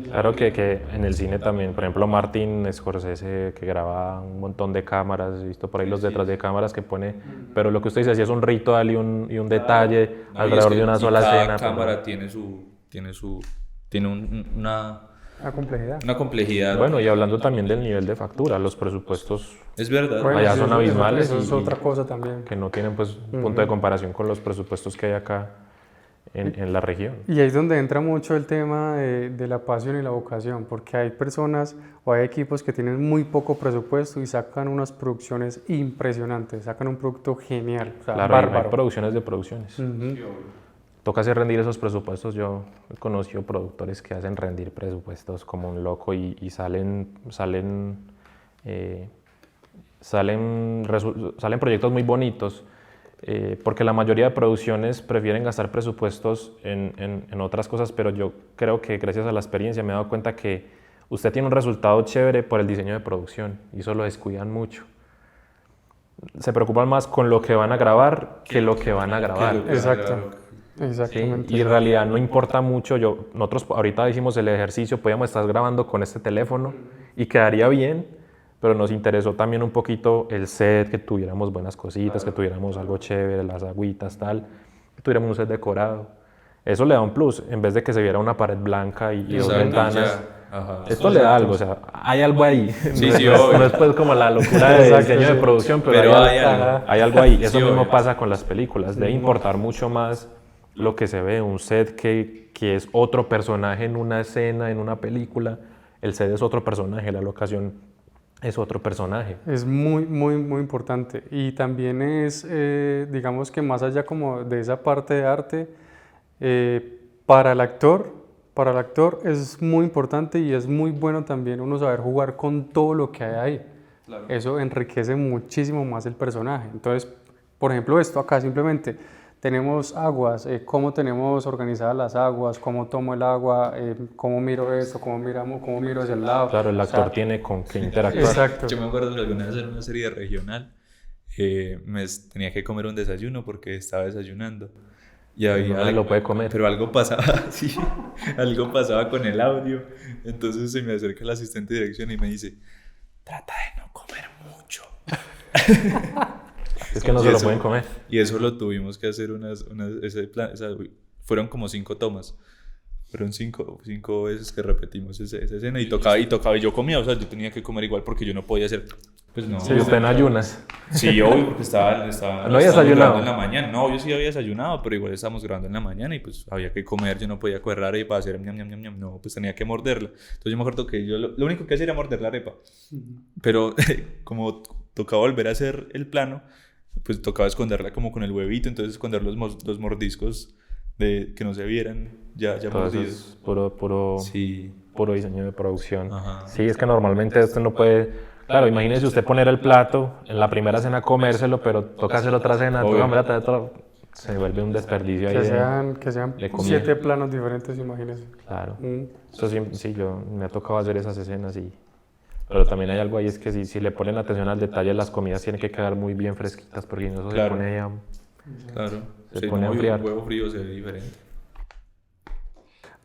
Claro que en el cine también, por ejemplo, Martin Scorsese, que graba un montón de cámaras, he visto por ahí los detrás de cámaras que pone, pero lo que usted dice, así es un ritual y un detalle alrededor de una sola escena. Cada cámara tiene una complejidad. Bueno, y hablando también del nivel de factura, los presupuestos Es verdad. Bueno, allá son abismales. Eso es y otra cosa también. que no tienen pues un punto de comparación con los presupuestos que hay acá en la región. Y ahí es donde entra mucho el tema de la pasión y la vocación, porque hay personas o hay equipos que tienen muy poco presupuesto y sacan unas producciones impresionantes, sacan un producto genial, o sea, Claro, bárbaro. hay producciones de producciones. Toca hacer rendir esos presupuestos. Yo he conocido productores que hacen rendir presupuestos como un loco y salen proyectos muy bonitos. Porque la mayoría de producciones prefieren gastar presupuestos en otras cosas, pero yo creo que gracias a la experiencia me he dado cuenta que usted tiene un resultado chévere por el diseño de producción y eso lo descuidan mucho. Se preocupan más con lo que van a grabar que lo que van a grabar. Exacto. ¿Sí? Exactamente. Y en realidad no importa mucho. Nosotros ahorita hicimos el ejercicio, podíamos estar grabando con este teléfono y quedaría bien, pero nos interesó también un poquito el set, que tuviéramos buenas cositas, que tuviéramos algo chévere, las agüitas, tal, que tuviéramos un set decorado. Eso le da un plus, en vez de que se viera una pared blanca y dos ventanas. Esto le da algo, o sea, hay algo ahí. Sí, no es pues como la locura de diseño de producción, pero hay algo ahí. Eso mismo pasa con las películas, debe importar mucho más lo que se ve, un set que es otro personaje en una escena, en una película, el set es otro personaje, la locación es otro personaje. Es muy importante. Y también es, digamos que más allá como de esa parte de arte, para el actor es muy importante y es muy bueno también uno saber jugar con todo lo que hay ahí. Claro. Eso enriquece muchísimo más el personaje. Entonces, por ejemplo, esto acá simplemente tenemos aguas, cómo tenemos organizadas las aguas, cómo tomo el agua, cómo miro esto, cómo miro hacia el lado. Claro, el actor tiene con qué interactuar. Exacto. Yo me acuerdo de alguna vez en una serie regional, tenía que comer un desayuno porque estaba desayunando. Y había no lo puede comer. Pero algo pasaba, sí, algo pasaba con el audio. Entonces se me acerca el asistente de dirección y me dice, trata de no comer mucho. Es que no se lo pueden comer. Y eso lo tuvimos que hacer fueron como 5 tomas. Fueron 5 veces que repetimos esa escena y tocaba y yo comía, o sea, yo tenía que comer igual porque yo no podía hacer, pues no. Sí, usted en ayunas. Sí, obvio, porque estaba ¿No había desayunado? En la mañana. No, yo sí había desayunado, pero igual estábamos grabando en la mañana y pues había que comer, yo no podía coger la arepa, hacer ñam, ñam, ñam, ñam, no, pues tenía que morderla. Entonces yo me acuerdo que yo lo único que hacía era morder la arepa. Pero como tocaba volver a hacer el plano, pues tocaba esconderla como con el huevito, entonces esconder los mordiscos de que no se vieran ya mordidos. Es puro diseño de producción. Ajá. Sí, es que normalmente usted no puede... Claro, imagínese usted poner el plato, en la primera cena comérselo, pero toca hacer otra cena, se vuelve un desperdicio ahí. Que sean de comida. 7 planos diferentes, imagínense. Claro. Eso sí, sí, yo me ha tocado hacer esas escenas pero también hay algo ahí, es que si le ponen atención al detalle, las comidas tienen que quedar muy bien fresquitas, porque si no eso Claro. se pone a, Claro. se pone a Un enfriar. huevo frío se ve diferente.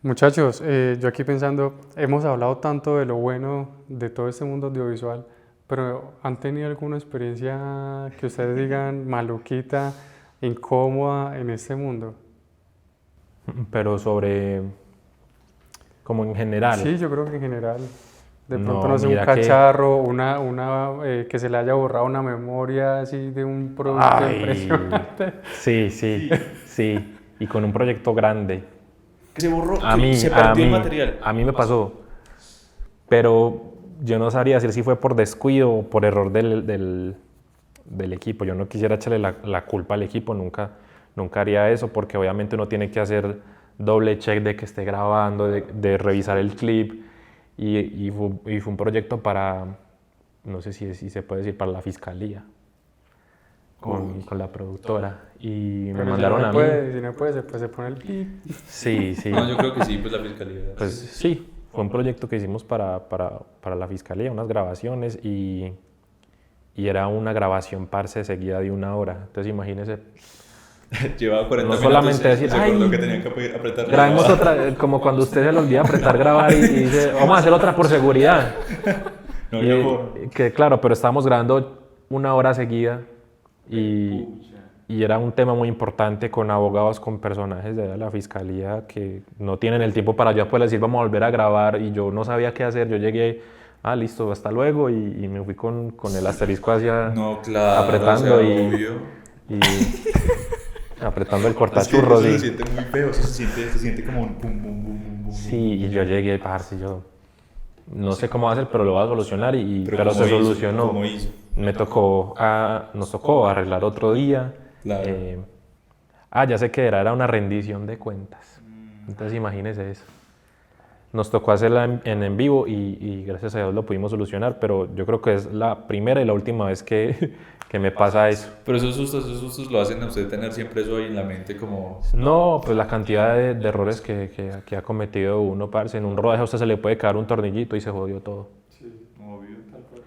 Muchachos, yo aquí pensando, hemos hablado tanto de lo bueno de todo este mundo audiovisual, pero ¿han tenido alguna experiencia que ustedes digan maluquita, incómoda en este mundo? Pero sobre, como en general. Sí, yo creo que en general. De No, pronto, no sé, un mira que- cacharro, que se le haya borrado una memoria así de un producto Ay, impresionante. sí. Y con un proyecto grande. Que se borró, A mí, se a perdió el mí, material. a mí me pasó, pero yo no sabría decir si fue por descuido o por error del equipo. Yo no quisiera echarle la culpa al equipo, nunca haría eso, porque obviamente uno tiene que hacer doble check de que esté grabando, de revisar el clip, y fue un proyecto para, no sé si se puede decir, para la fiscalía, con la productora, y me Pero mandaron si no a mí. puede, si no puede, pues se pone el pip. Sí. No, yo creo que sí, pues la fiscalía. Pues sí, fue un proyecto que hicimos para la fiscalía, unas grabaciones, y era una grabación parce seguida de 1 hora. Entonces imagínese, Llevaba 40 no minutos. solamente decir, se acordó "Ay, que tenía que apretar. grabemos otra", como cuando usted se le olvida apretar grabar y dice, vamos a hacer otra por seguridad. No, Y- yo que claro, pero estábamos grabando 1 hora seguida y era un tema muy importante con abogados, con personajes de la fiscalía que no tienen el tiempo para yo poder decir vamos a volver a grabar, y yo no sabía qué hacer. Yo llegué, listo, hasta luego, y me fui con el asterisco hacia No, claro. apretando o sea, y apretando el Es que cortachurros. eso Y, se siente muy feo, eso se siente como un pum, pum, pum, pum, pum. sí, y yo llegué, parce, yo no sé cómo hacer, pero lo voy a solucionar, pero ¿cómo se hizo? solucionó. ¿Cómo hizo? Nos tocó arreglar otro día. Claro. Ya sé que era una rendición de cuentas. Entonces imagínese eso. Nos tocó hacerla en vivo, y gracias a Dios lo pudimos solucionar, pero yo creo que es la primera y la última vez que me pasa eso. Pero esos sustos lo hacen a usted tener siempre eso ahí en la mente como... No, pues la cantidad de errores que ha cometido uno, parce. En un rodaje a usted se le puede caer un tornillito y se jodió todo. Obvio, tal cual.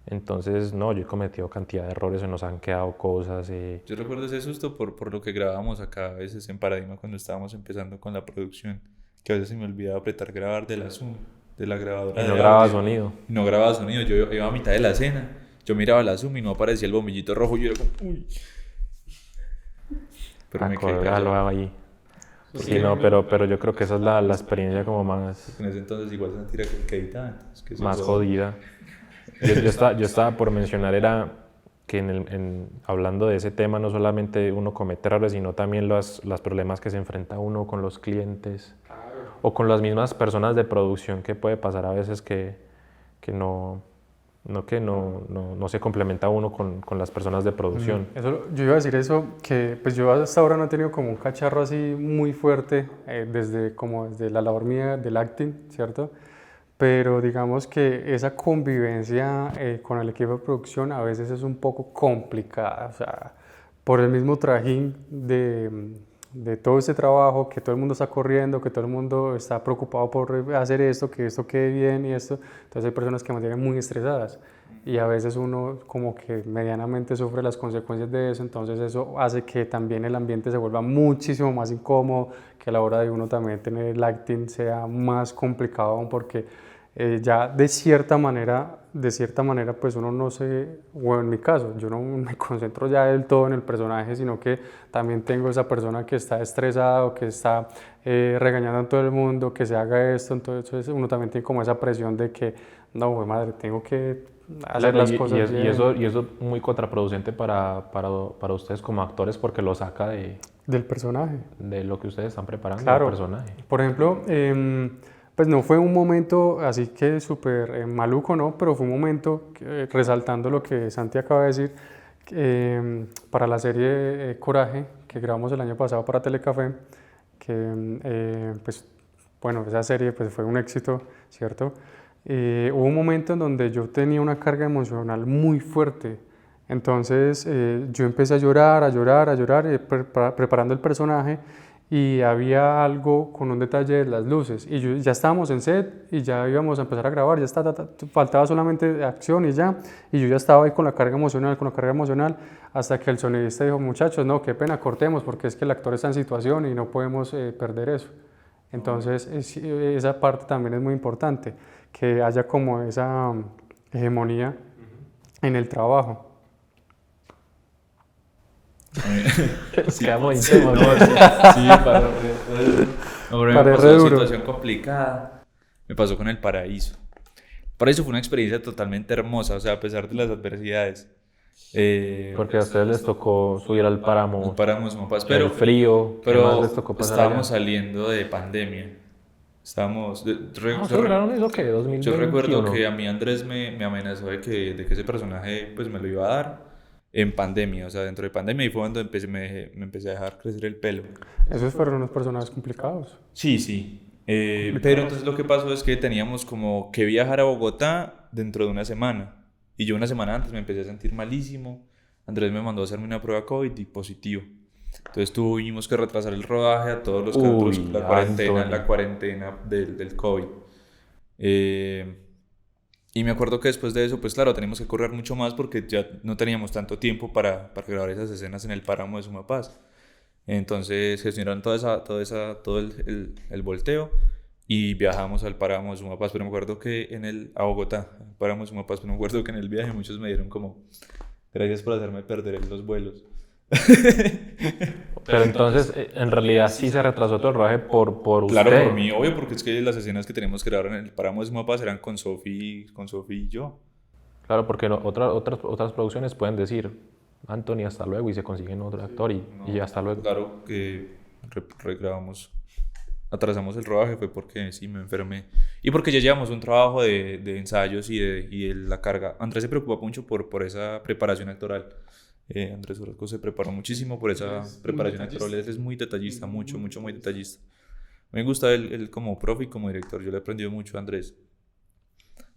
Entonces, no, yo he cometido cantidad de errores, se nos han quedado cosas. Yo recuerdo ese susto por lo que grabábamos acá a veces en Paradigma cuando estábamos empezando con la producción, que a veces se me olvidaba apretar grabar de la Zoom, de la grabadora Y de no grababa audio. sonido. Y no grababa sonido, yo iba a mitad de la escena, yo miraba la Zoom y no aparecía el bombillito rojo y yo era como, uy. Pero me quedé Acordalo callado. ahí. Sí, no, pero yo creo que esa es la experiencia como más, En ese entonces igual se tira que editaba antes. Que eso más fue- jodida. Yo estaba por mencionar, era que hablando de ese tema, no solamente uno comete errores, sino también los problemas que se enfrenta uno con los clientes o con las mismas personas de producción, que puede pasar a veces que no se complementa uno con las personas de producción. Yo iba a decir eso, que pues yo hasta ahora no he tenido como un cacharro así muy fuerte desde la labor mía del acting, ¿cierto? Pero digamos que esa convivencia con el equipo de producción a veces es un poco complicada, o sea, por el mismo trajín de todo este trabajo, que todo el mundo está corriendo, que todo el mundo está preocupado por hacer esto, que esto quede bien y esto. Entonces hay personas que mantienen muy estresadas y a veces uno como que medianamente sufre las consecuencias de eso. Entonces eso hace que también el ambiente se vuelva muchísimo más incómodo, que a la hora de uno también tener el acting sea más complicado aún, porque ya de cierta manera pues uno no se, bueno, en mi caso, yo no me concentro ya del todo en el personaje, sino que también tengo esa persona que está estresada o que está regañando a todo el mundo, que se haga esto. Entonces uno también tiene como esa presión de que, no, güey, madre, tengo que hacer las cosas bien. Y eso es muy contraproducente para ustedes como actores, porque lo saca Del personaje. de lo que ustedes están preparando, Claro. del personaje. Por ejemplo, pues no fue un momento así que súper maluco, ¿no? Pero fue un momento, resaltando lo que Santi acaba de decir, para la serie Coraje, que grabamos el año pasado para Telecafé, que pues bueno, esa serie pues fue un éxito, ¿cierto? Hubo un momento en donde yo tenía una carga emocional muy fuerte, Entonces yo empecé a llorar, preparando el personaje, y había algo con un detalle de las luces, y ya estábamos en set y ya íbamos a empezar a grabar, faltaba solamente acción y yo ya estaba ahí con la carga emocional, hasta que el sonidista dijo: muchachos, no, qué pena, cortemos, porque es que el actor está en situación y no podemos perder eso. Entonces esa parte también es muy importante, que haya como esa hegemonía en el trabajo. Quedamos Sí, para Paré re una duro. situación complicada. Me pasó con El Paraíso. El Paraíso fue una experiencia totalmente hermosa, o sea, a pesar de las adversidades. Porque a ustedes les tocó subir al páramo, Paramos un paz, el frío, ¿qué más les pero tocó pasar estábamos allá? saliendo de pandemia. Estábamos... ¿Ustedes grabaron eso qué? ¿2021? Yo recuerdo que a mí Andrés me amenazó de que ese personaje pues me lo iba a dar en pandemia, o sea, dentro de pandemia, y fue cuando me empecé a dejar crecer el pelo. Esos fueron unos personajes complicados. Sí. Pero entonces lo que pasó es que teníamos como que viajar a Bogotá dentro de una semana. Y yo una semana antes me empecé a sentir malísimo. Andrés me mandó a hacerme una prueba COVID y positivo. Entonces tuvimos que retrasar el rodaje a todos los que nosotros, la cuarentena del COVID. Y me acuerdo que después de eso, pues claro, teníamos que correr mucho más porque ya no teníamos tanto tiempo para grabar esas escenas en el páramo de Sumapaz. Entonces gestionaron todo el volteo y viajamos al páramo de Sumapaz. Pero me acuerdo que a Bogotá, al páramo de Sumapaz, pero me acuerdo que en el viaje muchos me dieron como: gracias por hacerme perder los vuelos. Pero entonces, en realidad sí se retrasó todo el rodaje por usted. Claro, por mí, obvio, porque es que las escenas que tenemos que grabar en el páramo de Sumapaz eran con Sofi y yo. Claro, porque otras producciones pueden decir: Anthony, hasta luego, y se consiguen otro actor y hasta luego. Claro que regrabamos, atrasamos el rodaje, fue porque sí me enfermé. Y porque ya llevamos un trabajo de ensayos y de la carga. Andrés se preocupa mucho por esa preparación actoral. Andrés Orozco se preparó muchísimo por esa preparación actoral. Él es muy detallista, muy detallista. Me gusta él como profe y como director. Yo le he aprendido mucho a Andrés.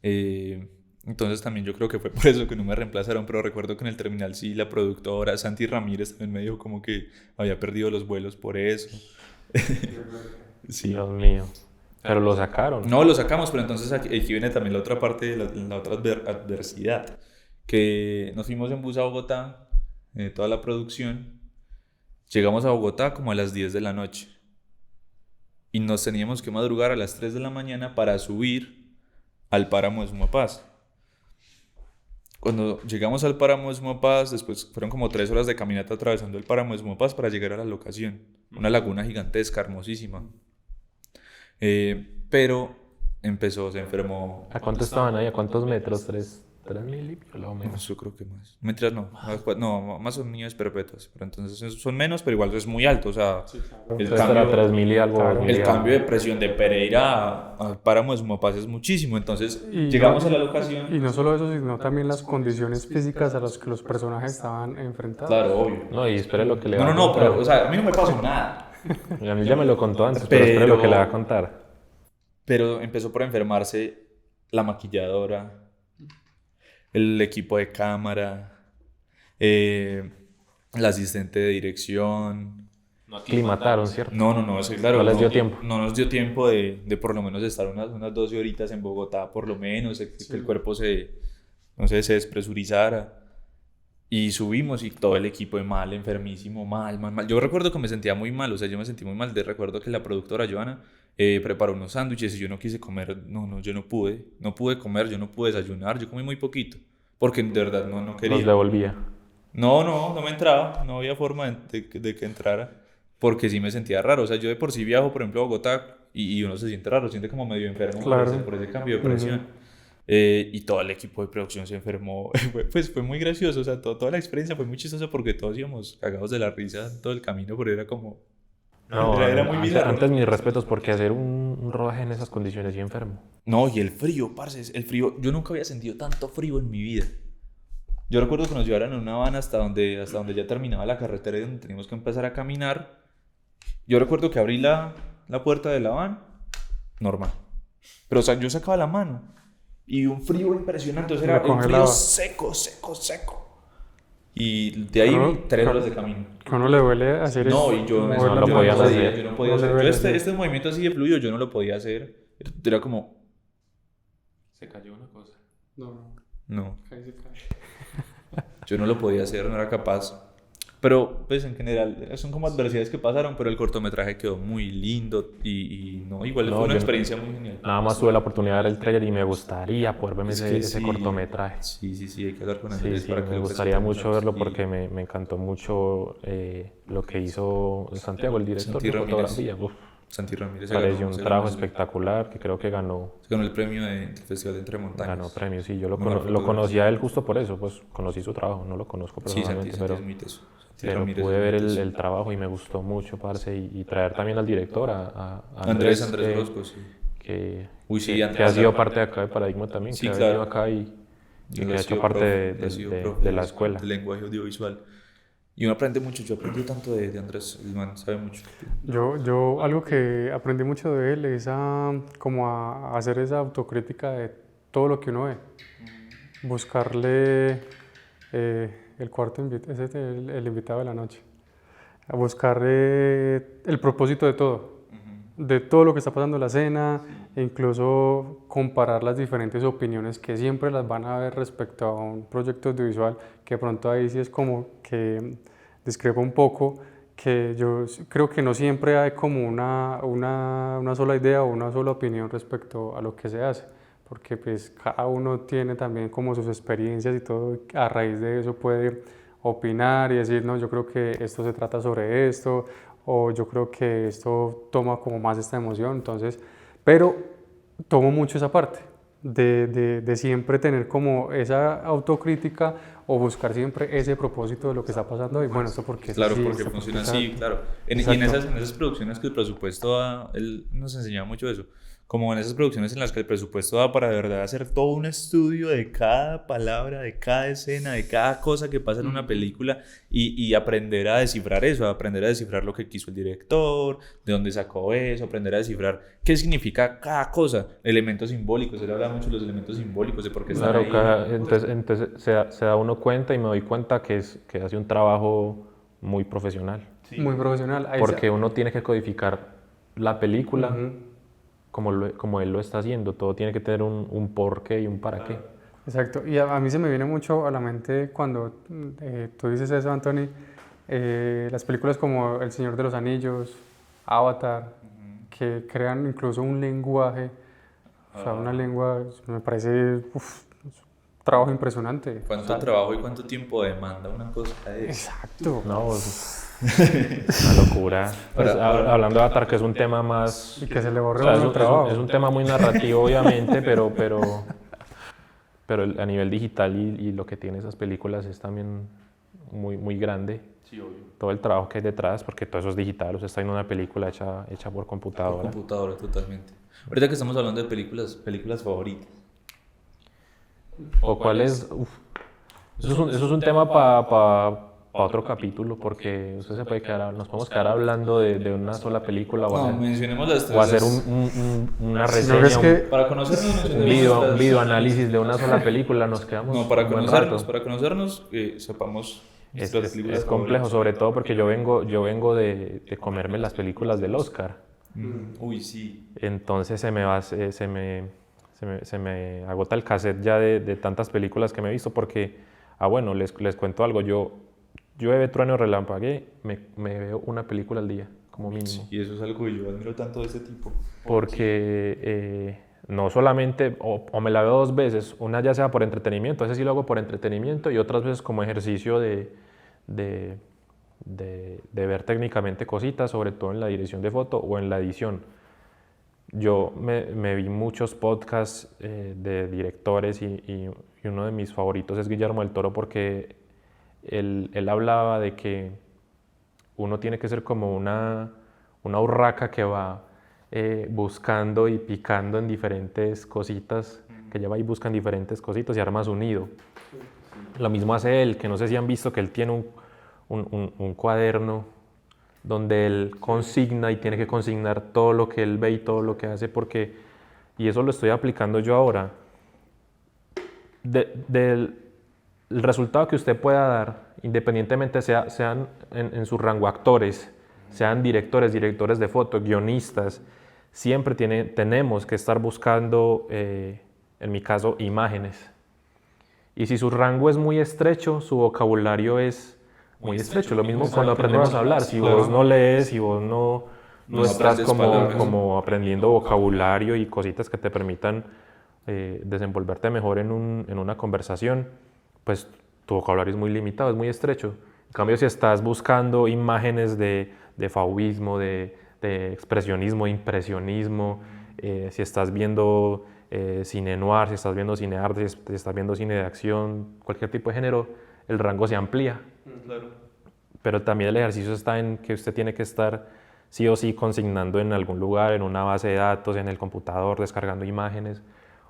Entonces también yo creo que fue por eso que no me reemplazaron, pero recuerdo que en el terminal sí, la productora Santi Ramírez también me dijo como que había perdido los vuelos por eso. Sí. Dios mío. Pero lo sacaron. No, lo sacamos, pero entonces aquí viene también la otra parte, la otra adversidad, que nos fuimos en bus a Bogotá, toda la producción, llegamos a Bogotá como a las 10 de la noche y nos teníamos que madrugar a las 3 de la mañana para subir al páramo de Sumapaz. Cuando llegamos al páramo de Sumapaz, después fueron como 3 horas de caminata atravesando el páramo de Sumapaz para llegar a la locación. Una laguna gigantesca, hermosísima. Pero se enfermó. ¿A cuánto estaban ahí? ¿A cuántos metros? ¿3.000 y pico, menos? Yo creo que más. Mentiras, no. Más son niños perpetuos. Pero entonces son menos, pero igual es muy alto. O sea, Sí, claro. el Entonces era 3.000 y algo. Claro. 2.000 el y cambio algo. de presión de Pereira al páramo de Sumapaz es muchísimo. Entonces Y llegamos no- a la locación. Y no solo eso, sino también las condiciones físicas a las que los personajes estaban enfrentados. Claro, obvio. No, y espere lo que le va a No, contar. pero o sea, a mí no me pasó nada. A mí ya me lo contó antes, pero espere lo que le va a contar. Pero empezó por enfermarse la maquilladora, el equipo de cámara, el asistente de dirección. Aclimataron, ¿cierto? No, eso claro. No les dio tiempo. No nos dio tiempo de por lo menos estar unas 12 horitas en Bogotá, por lo menos, que el cuerpo se despresurizara. Y subimos y todo el equipo de mal, enfermísimo, mal. Yo recuerdo que me sentía muy mal, o sea, yo me sentí muy mal. Recuerdo que la productora Joana preparó unos sándwiches y yo no quise comer. Yo no pude comer, yo no pude desayunar, yo comí muy poquito. Porque de verdad no quería. Los devolvía. No me entraba, no había forma de que entrara, porque sí me sentía raro. O sea, yo de por sí viajo, por ejemplo, a Bogotá y uno se siente raro, siente como medio enfermo Claro. por ese cambio de presión. Y todo el equipo de producción se enfermó. Fue muy gracioso, o sea, toda la experiencia fue muy chistosa porque todos íbamos cagados de la risa todo el camino, pero era como... No, era muy bizarro. antes mis respetos, porque hacer un rodaje en esas condiciones y enfermo. No, y el frío, parce, el frío, yo nunca había sentido tanto frío en mi vida. Yo recuerdo que nos llevaron en una van hasta donde ya terminaba la carretera y donde teníamos que empezar a caminar. Yo recuerdo que abrí la puerta de la van, normal. Pero o sea, yo sacaba la mano y un frío impresionante, o sea, Me era un frío congelaba. seco. Y de ahí Claro, 3 claro. horas de camino. Que a uno le duele hacer No, eso. y yo en ese mover la momento podías no podía, hacer. yo no podía No se hacer. ve Yo así. este movimiento así de fluido, yo no lo podía hacer. Era como, Se cayó una cosa. no, yo no lo podía hacer, no era capaz. Pero, pues, en general, son como adversidades que pasaron, pero el cortometraje quedó muy lindo y no, igual No, fue una yo- experiencia muy genial. Nada más tuve la oportunidad de ver el trailer y me gustaría poder verme Es ese, que ese sí. cortometraje. Sí, hay que hablar con Sí, Andrés sí, para que me lo gustaría presentemos. mucho verlo Sí. porque me encantó mucho lo que hizo Santiago, el director Santi de Ramírez. fotografía. Uf, Santi Ramírez se pareció ganó, un se trabajo ganó- espectacular que creo que ganó se ganó el premio del Festival de Entre Montañas. ganó premios. Sí, yo lo, Mejor lo fotografía. conocí a él justo por eso, pues conocí su trabajo, no lo conozco Sí, Santi personalmente, es pero, muy teso. Santi pero Ramírez pude es ver muy teso. el trabajo y me gustó mucho, parce, y traer también al director, a Andrés que- Orozco, sí. que, Uy, sí, que Andrés, ha sido claro. parte de acá de Paradigma también, Sí, que ha claro. venido acá y que Él ha hecho parte de la escuela. de lenguaje audiovisual. Y uno aprende mucho, yo aprendí tanto de Andrés, el man sabe mucho. Yo algo que aprendí mucho de él es como a hacer esa autocrítica de todo lo que uno ve. Buscarle el cuarto invitado, ese es el invitado de la noche. A buscarle el propósito de todo lo que está pasando en la escena, e incluso comparar las diferentes opiniones que siempre las van a ver respecto a un proyecto audiovisual, que de pronto ahí sí es como que discrepa un poco, que yo creo que no siempre hay como una sola idea o una sola opinión respecto a lo que se hace, porque pues cada uno tiene también como sus experiencias y todo, y a raíz de eso puede opinar y decir, no, yo creo que esto se trata sobre esto, o yo creo que esto toma como más esta emoción, entonces, pero tomo mucho esa parte de siempre tener como esa autocrítica o buscar siempre ese propósito de lo que está pasando y bueno, esto porque Claro, sí, porque esto funciona porque así, claro. Y en Exacto. esas producciones que el presupuesto da, él nos enseñaba mucho eso. Como en esas producciones en las que el presupuesto da para de verdad hacer todo un estudio de cada palabra, de cada escena, de cada cosa que pasa en una película y aprender a descifrar eso, aprender a descifrar lo que quiso el director, de dónde sacó eso, aprender a descifrar qué significa cada cosa, elementos simbólicos. Él habla mucho de los elementos simbólicos, de por qué están Claro, ahí. entonces se da uno cuenta y me doy cuenta que hace un trabajo muy profesional. muy profesional. Ahí Porque uno tiene que codificar la película Ujú. como él lo está haciendo. Todo tiene que tener un porqué y un para qué. Exacto, y a mí se me viene mucho a la mente cuando tú dices eso, Anthony, las películas como El Señor de los Anillos, Avatar, que crean incluso un lenguaje, o sea, una lengua, me parece un trabajo impresionante. ¿Cuánto O sea, trabajo y cuánto tiempo demanda una cosa de esa? Exacto. No, una locura. Pues, hablando de Avatar, que es un tema más... Y que se le borre O sea, a uno el trabajo. es un tema muy narrativo, obviamente, pero a nivel digital y lo que tiene esas películas es también muy, muy grande. Sí, obvio. Todo el trabajo que hay detrás, porque todo eso es digital, o sea, está en una película hecha por Por computadora. computadora, totalmente. Ahorita que estamos hablando de películas favoritas. ¿O cuál es? Uf. Eso es un tema para otro capítulo, porque usted se puede nos podemos quedar hablando de una sola película No, mencionemos las tres. o hacer una No, reseña, es que Para conocernos, un mencionemos las- video análisis de una sola película, nos quedamos No, para un buen conocernos, rato. sepamos Es, nuestras es- películas es complejo, favoritas. sobre todo porque yo vengo de comerme las películas del Oscar. Uy, sí. Entonces se me agota el cassette ya de tantas películas que me he visto porque, bueno, les cuento algo, yo llueve, trueno, relampaguee, me veo una película al día, como mínimo. Y eso es algo que yo admiro tanto de ese tipo. Porque no solamente, o me la veo dos veces, una ya sea por entretenimiento, ese sí lo hago por entretenimiento y otras veces como ejercicio de ver técnicamente cositas, sobre todo en la dirección de foto o en la edición. Yo me vi muchos podcasts de directores y uno de mis favoritos es Guillermo del Toro porque él hablaba de que uno tiene que ser como una urraca que va buscando y picando en diferentes cositas, que lleva y busca en diferentes cositas y arma su nido. Lo mismo hace él, que no sé si han visto que él tiene un cuaderno donde él consigna y tiene que consignar todo lo que él ve y todo lo que hace y eso lo estoy aplicando yo ahora. El resultado que usted pueda dar independientemente sean en su rango actores, sean directores de foto, guionistas, siempre tenemos que estar buscando, en mi caso, imágenes. Y si su rango es muy estrecho, su vocabulario es muy estrecho. Lo mismo cuando aprendemos a hablar. Si vos no lees, si vos no estás como aprendiendo vocabulario y cositas que te permitan desenvolverte mejor en una conversación, pues tu vocabulario es muy limitado, es muy estrecho. En cambio, si estás buscando imágenes de fauvismo, de expresionismo, impresionismo, si estás viendo cine noir, si estás viendo cine arte, si estás viendo cine de acción, cualquier tipo de género, el rango se amplía. Claro. Pero también el ejercicio está en que usted tiene que estar sí o sí consignando en algún lugar, en una base de datos, en el computador, descargando imágenes,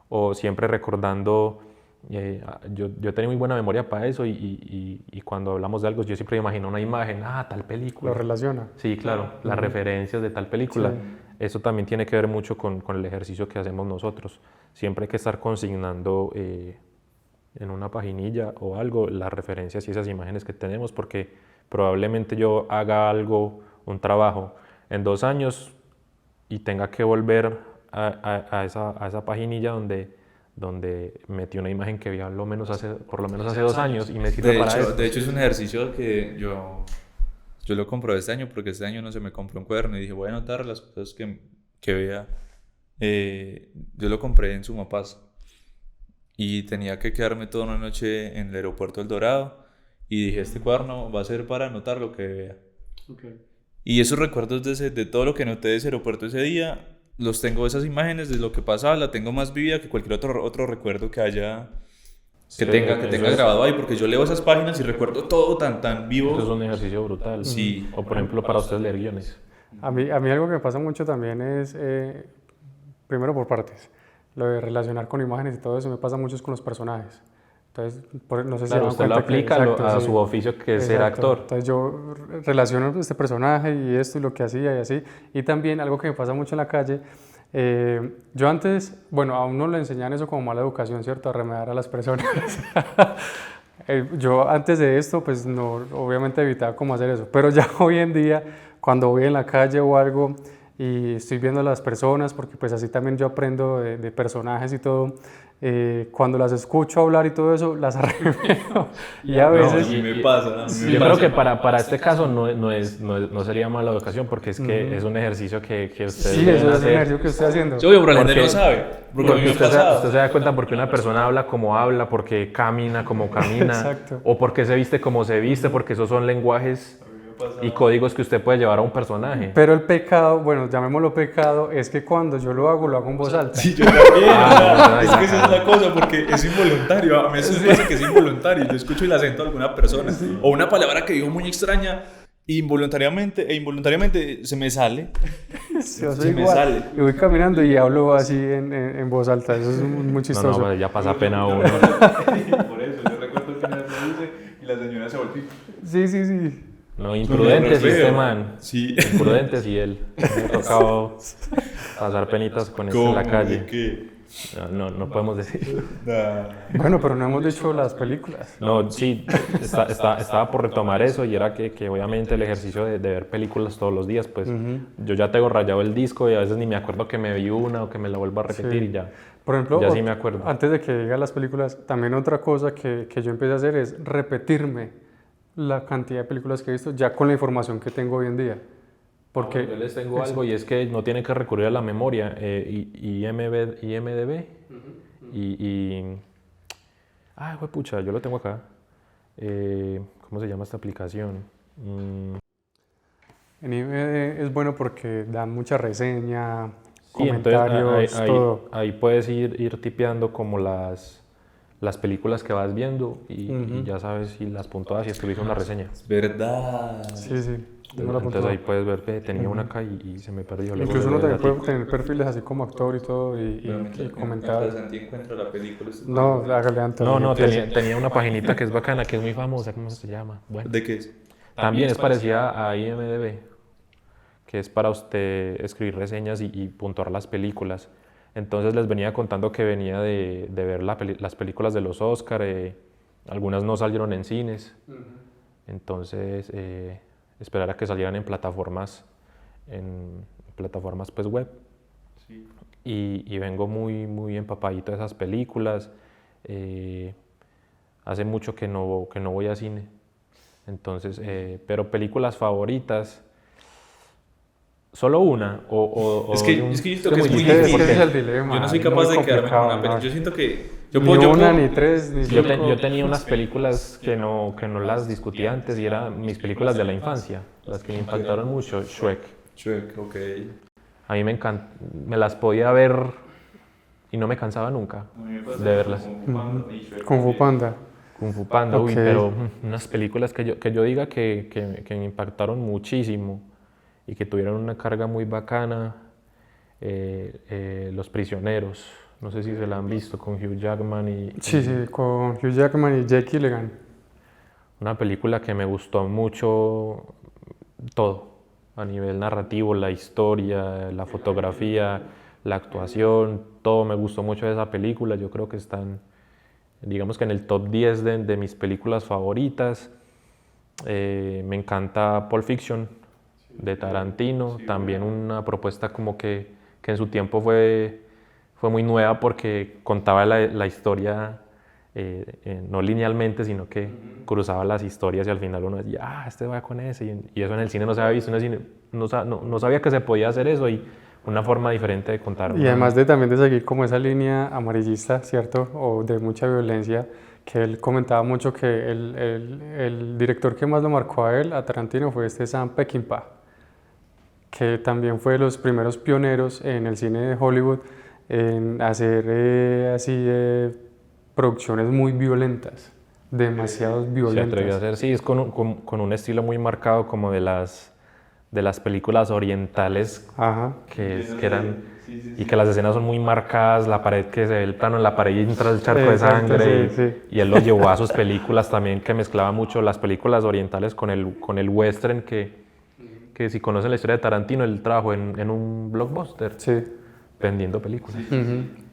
o siempre recordando. Yo tengo muy buena memoria para eso y cuando hablamos de algo yo siempre imagino una imagen, tal película. Lo relaciona. Sí, claro, las referencias de tal película. Sí. Eso también tiene que ver mucho con el ejercicio que hacemos nosotros. Siempre hay que estar consignando en una paginilla o algo las referencias y esas imágenes que tenemos, porque probablemente yo haga un trabajo en 2 años y tenga que volver a esa paginilla donde metí una imagen que vi por lo menos hace 2 años y me sirve para eso. De hecho es un ejercicio que yo lo comprobé este año, porque este año no se me compró un cuaderno y dije voy a anotar las cosas que vea. Yo lo compré en Sumapaz y tenía que quedarme toda una noche en el aeropuerto del Dorado y dije este cuaderno va a ser para anotar lo que vea. Okay. Y esos recuerdos de todo lo que noté de ese aeropuerto ese día, los tengo, esas imágenes de lo que pasaba, la tengo más vívida que cualquier otro recuerdo que haya, que tenga grabado ahí, porque yo leo esas páginas y recuerdo todo tan vivo. Eso es un ejercicio brutal. Sí. O por ejemplo para ustedes leer guiones. A mí algo que me pasa mucho también es, primero por partes, lo de relacionar con imágenes y todo eso me pasa mucho con los personajes. Entonces, no sé si claro, usted lo aplica a su oficio, que es ser actor. Entonces yo relaciono este personaje y esto y lo que hacía y así. Y también algo que me pasa mucho en la calle, yo antes, bueno, a uno le enseñan eso como mala educación, ¿cierto? A remediar a las personas. Yo antes de esto, pues no, obviamente evitaba cómo hacer eso. Pero ya hoy en día, cuando voy en la calle o algo y estoy viendo a las personas, porque pues así también yo aprendo de personajes y todo, cuando las escucho hablar y todo eso, las arremeo. Y a veces... No, me pasa. Yo creo que para este caso no sería mala educación, porque es que es un ejercicio que ustedes sí, eso es un ejercicio que estoy haciendo. Yo pero la gente no sabe. Porque usted se da cuenta porque una persona habla como habla, porque camina como camina, Exacto. O porque se viste como se viste, porque esos son lenguajes y códigos que usted puede llevar a un personaje. Pero el pecado, bueno, llamémoslo pecado, es que cuando yo lo hago en voz alta. Sí, yo también. Es que esa es la cosa, porque es involuntario. A mí eso me pasa que es involuntario. Yo escucho el acento de alguna persona o una palabra que digo muy extraña e involuntariamente se me sale. Yo soy igual. Sale. Y voy caminando y hablo así en voz alta. Eso es muy chistoso. No, ya pasa pena a uno. Por eso, yo recuerdo que me reproduce y la señora se volvió. Sí. No, imprudente sí este man. Sí. Imprudente sí él. Me ha tocado pasar penitas con esto en la calle. ¿Qué? No podemos decir. Bueno, pero no hemos dicho las películas. No, sí, estaba por retomar eso y era que obviamente el ejercicio de ver películas todos los días, pues yo ya tengo rayado el disco y a veces ni me acuerdo que me vi una o que me la vuelvo a repetir y ya. Por ejemplo, ya sí me acuerdo. Antes de que diga las películas, también otra cosa que yo empecé a hacer es repetirme la cantidad de películas que he visto ya con la información que tengo hoy en día. Porque yo les tengo algo y es que no tienen que recurrir a la memoria. IMDb pucha, yo lo tengo acá. ¿Cómo se llama esta aplicación? En IMDb es bueno porque dan mucha reseña, sí, comentarios, todo. Ahí puedes ir tipeando como las películas que vas viendo y ya sabes si las puntuadas y escribiste una reseña. Es verdad. Sí. Entonces ahí puedes ver que tenía una acá y se me perdió. Incluso uno también puede tener perfiles así como actor y todo y comentar. Encuentra la película. No, hágale antes. No, tenía una paginita que es bacana, que es muy famosa. ¿Cómo se llama? Bueno. ¿De qué es? También es parecida a IMDb, que es para usted escribir reseñas y puntuar las películas. Entonces les venía contando que venía de ver las películas de los Oscar, algunas no salieron en cines, Entonces, esperar a que salieran en plataformas pues web. Sí. Y vengo muy empapadito de esas películas. Hace mucho que no voy a cine. Entonces, pero películas favoritas, solo una Es que yo siento que es muy Es que difícil. ese es el dilema. Yo no soy es capaz muy de quedarme con complicado, una, pero ¿no? yo siento que Ni una, ni tres, ni Yo, cinco. yo tenía unas películas que no las discutí antes y eran mis películas de la infancia, las que me impactaron mucho. Shrek. ok. A mí me las podía ver y no me cansaba nunca de verlas. Kung Fu Panda. Kung Fu Panda, uy, Ok. pero unas películas que yo diga que me impactaron muchísimo y que tuvieron una carga muy bacana. Los Prisioneros, no sé si se la han visto, con Hugh Jackman Sí, con Hugh Jackman y Jake Gyllenhaal. Una película que me gustó mucho todo, a nivel narrativo, la historia, la fotografía, la actuación, todo me gustó mucho de esa película. Yo creo que están, digamos que en el top 10 de mis películas favoritas. Me encanta Pulp Fiction de Tarantino, también una propuesta como que en su tiempo fue muy nueva porque contaba la historia no linealmente, sino que cruzaba las historias y al final uno decía, este va con ese, y eso en el cine no se había visto, no sabía que se podía hacer eso, y una forma diferente de contar. Y además también de seguir como esa línea amarillista, ¿cierto? O de mucha violencia, que él comentaba mucho que el director que más lo marcó a él, a Tarantino, fue Sam Peckinpah, que también fue de los primeros pioneros en el cine de Hollywood en hacer producciones muy violentas, demasiado Se violentas. atrevió a hacer, sí, es con un estilo muy marcado como de las películas orientales. Ajá. que eran, y que las escenas son muy marcadas, la pared, que se ve el plano en la pared y entra el charco de Exacto, sangre, sí. y él lo llevó a sus películas también, que mezclaba mucho las películas orientales con el western, que si conocen la historia de Tarantino, él trabajó en un blockbuster Sí. vendiendo películas.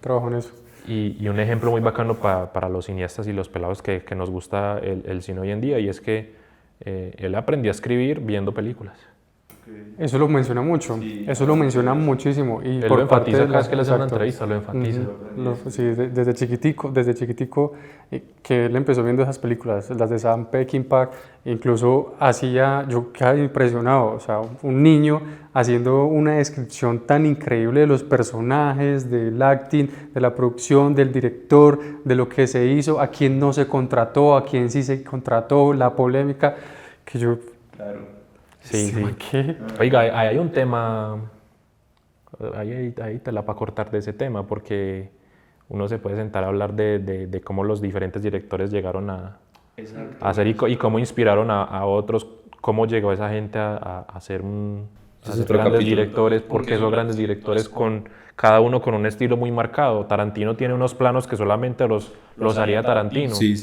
Trabajo en eso. Y un ejemplo muy bacano para los cineastas y los pelados que nos gusta el cine hoy en día, y es que él aprendió a escribir viendo películas. Eso lo menciona mucho, eso lo menciona muchísimo. Y Él por lo parte enfatiza de cada vez que le hace una exacto. entrevista, lo enfatiza. Sí, desde chiquitico que él empezó viendo esas películas, las de Sam Peckinpah, incluso yo quedé impresionado, o sea, un niño haciendo una descripción tan increíble de los personajes, del acting, de la producción, del director, de lo que se hizo, a quién no se contrató, a quién sí se contrató, la polémica, que yo... Claro. Sí. ¿Qué? Oiga, hay un tema, ahí te la para cortar de ese tema, porque uno se puede sentar a hablar de cómo los diferentes directores llegaron a hacer y cómo inspiraron a otros, cómo llegó esa gente a ser grandes directores, porque esos grandes directores cada uno con un estilo muy marcado. Tarantino tiene unos planos que solamente los haría Tarantino. Sí.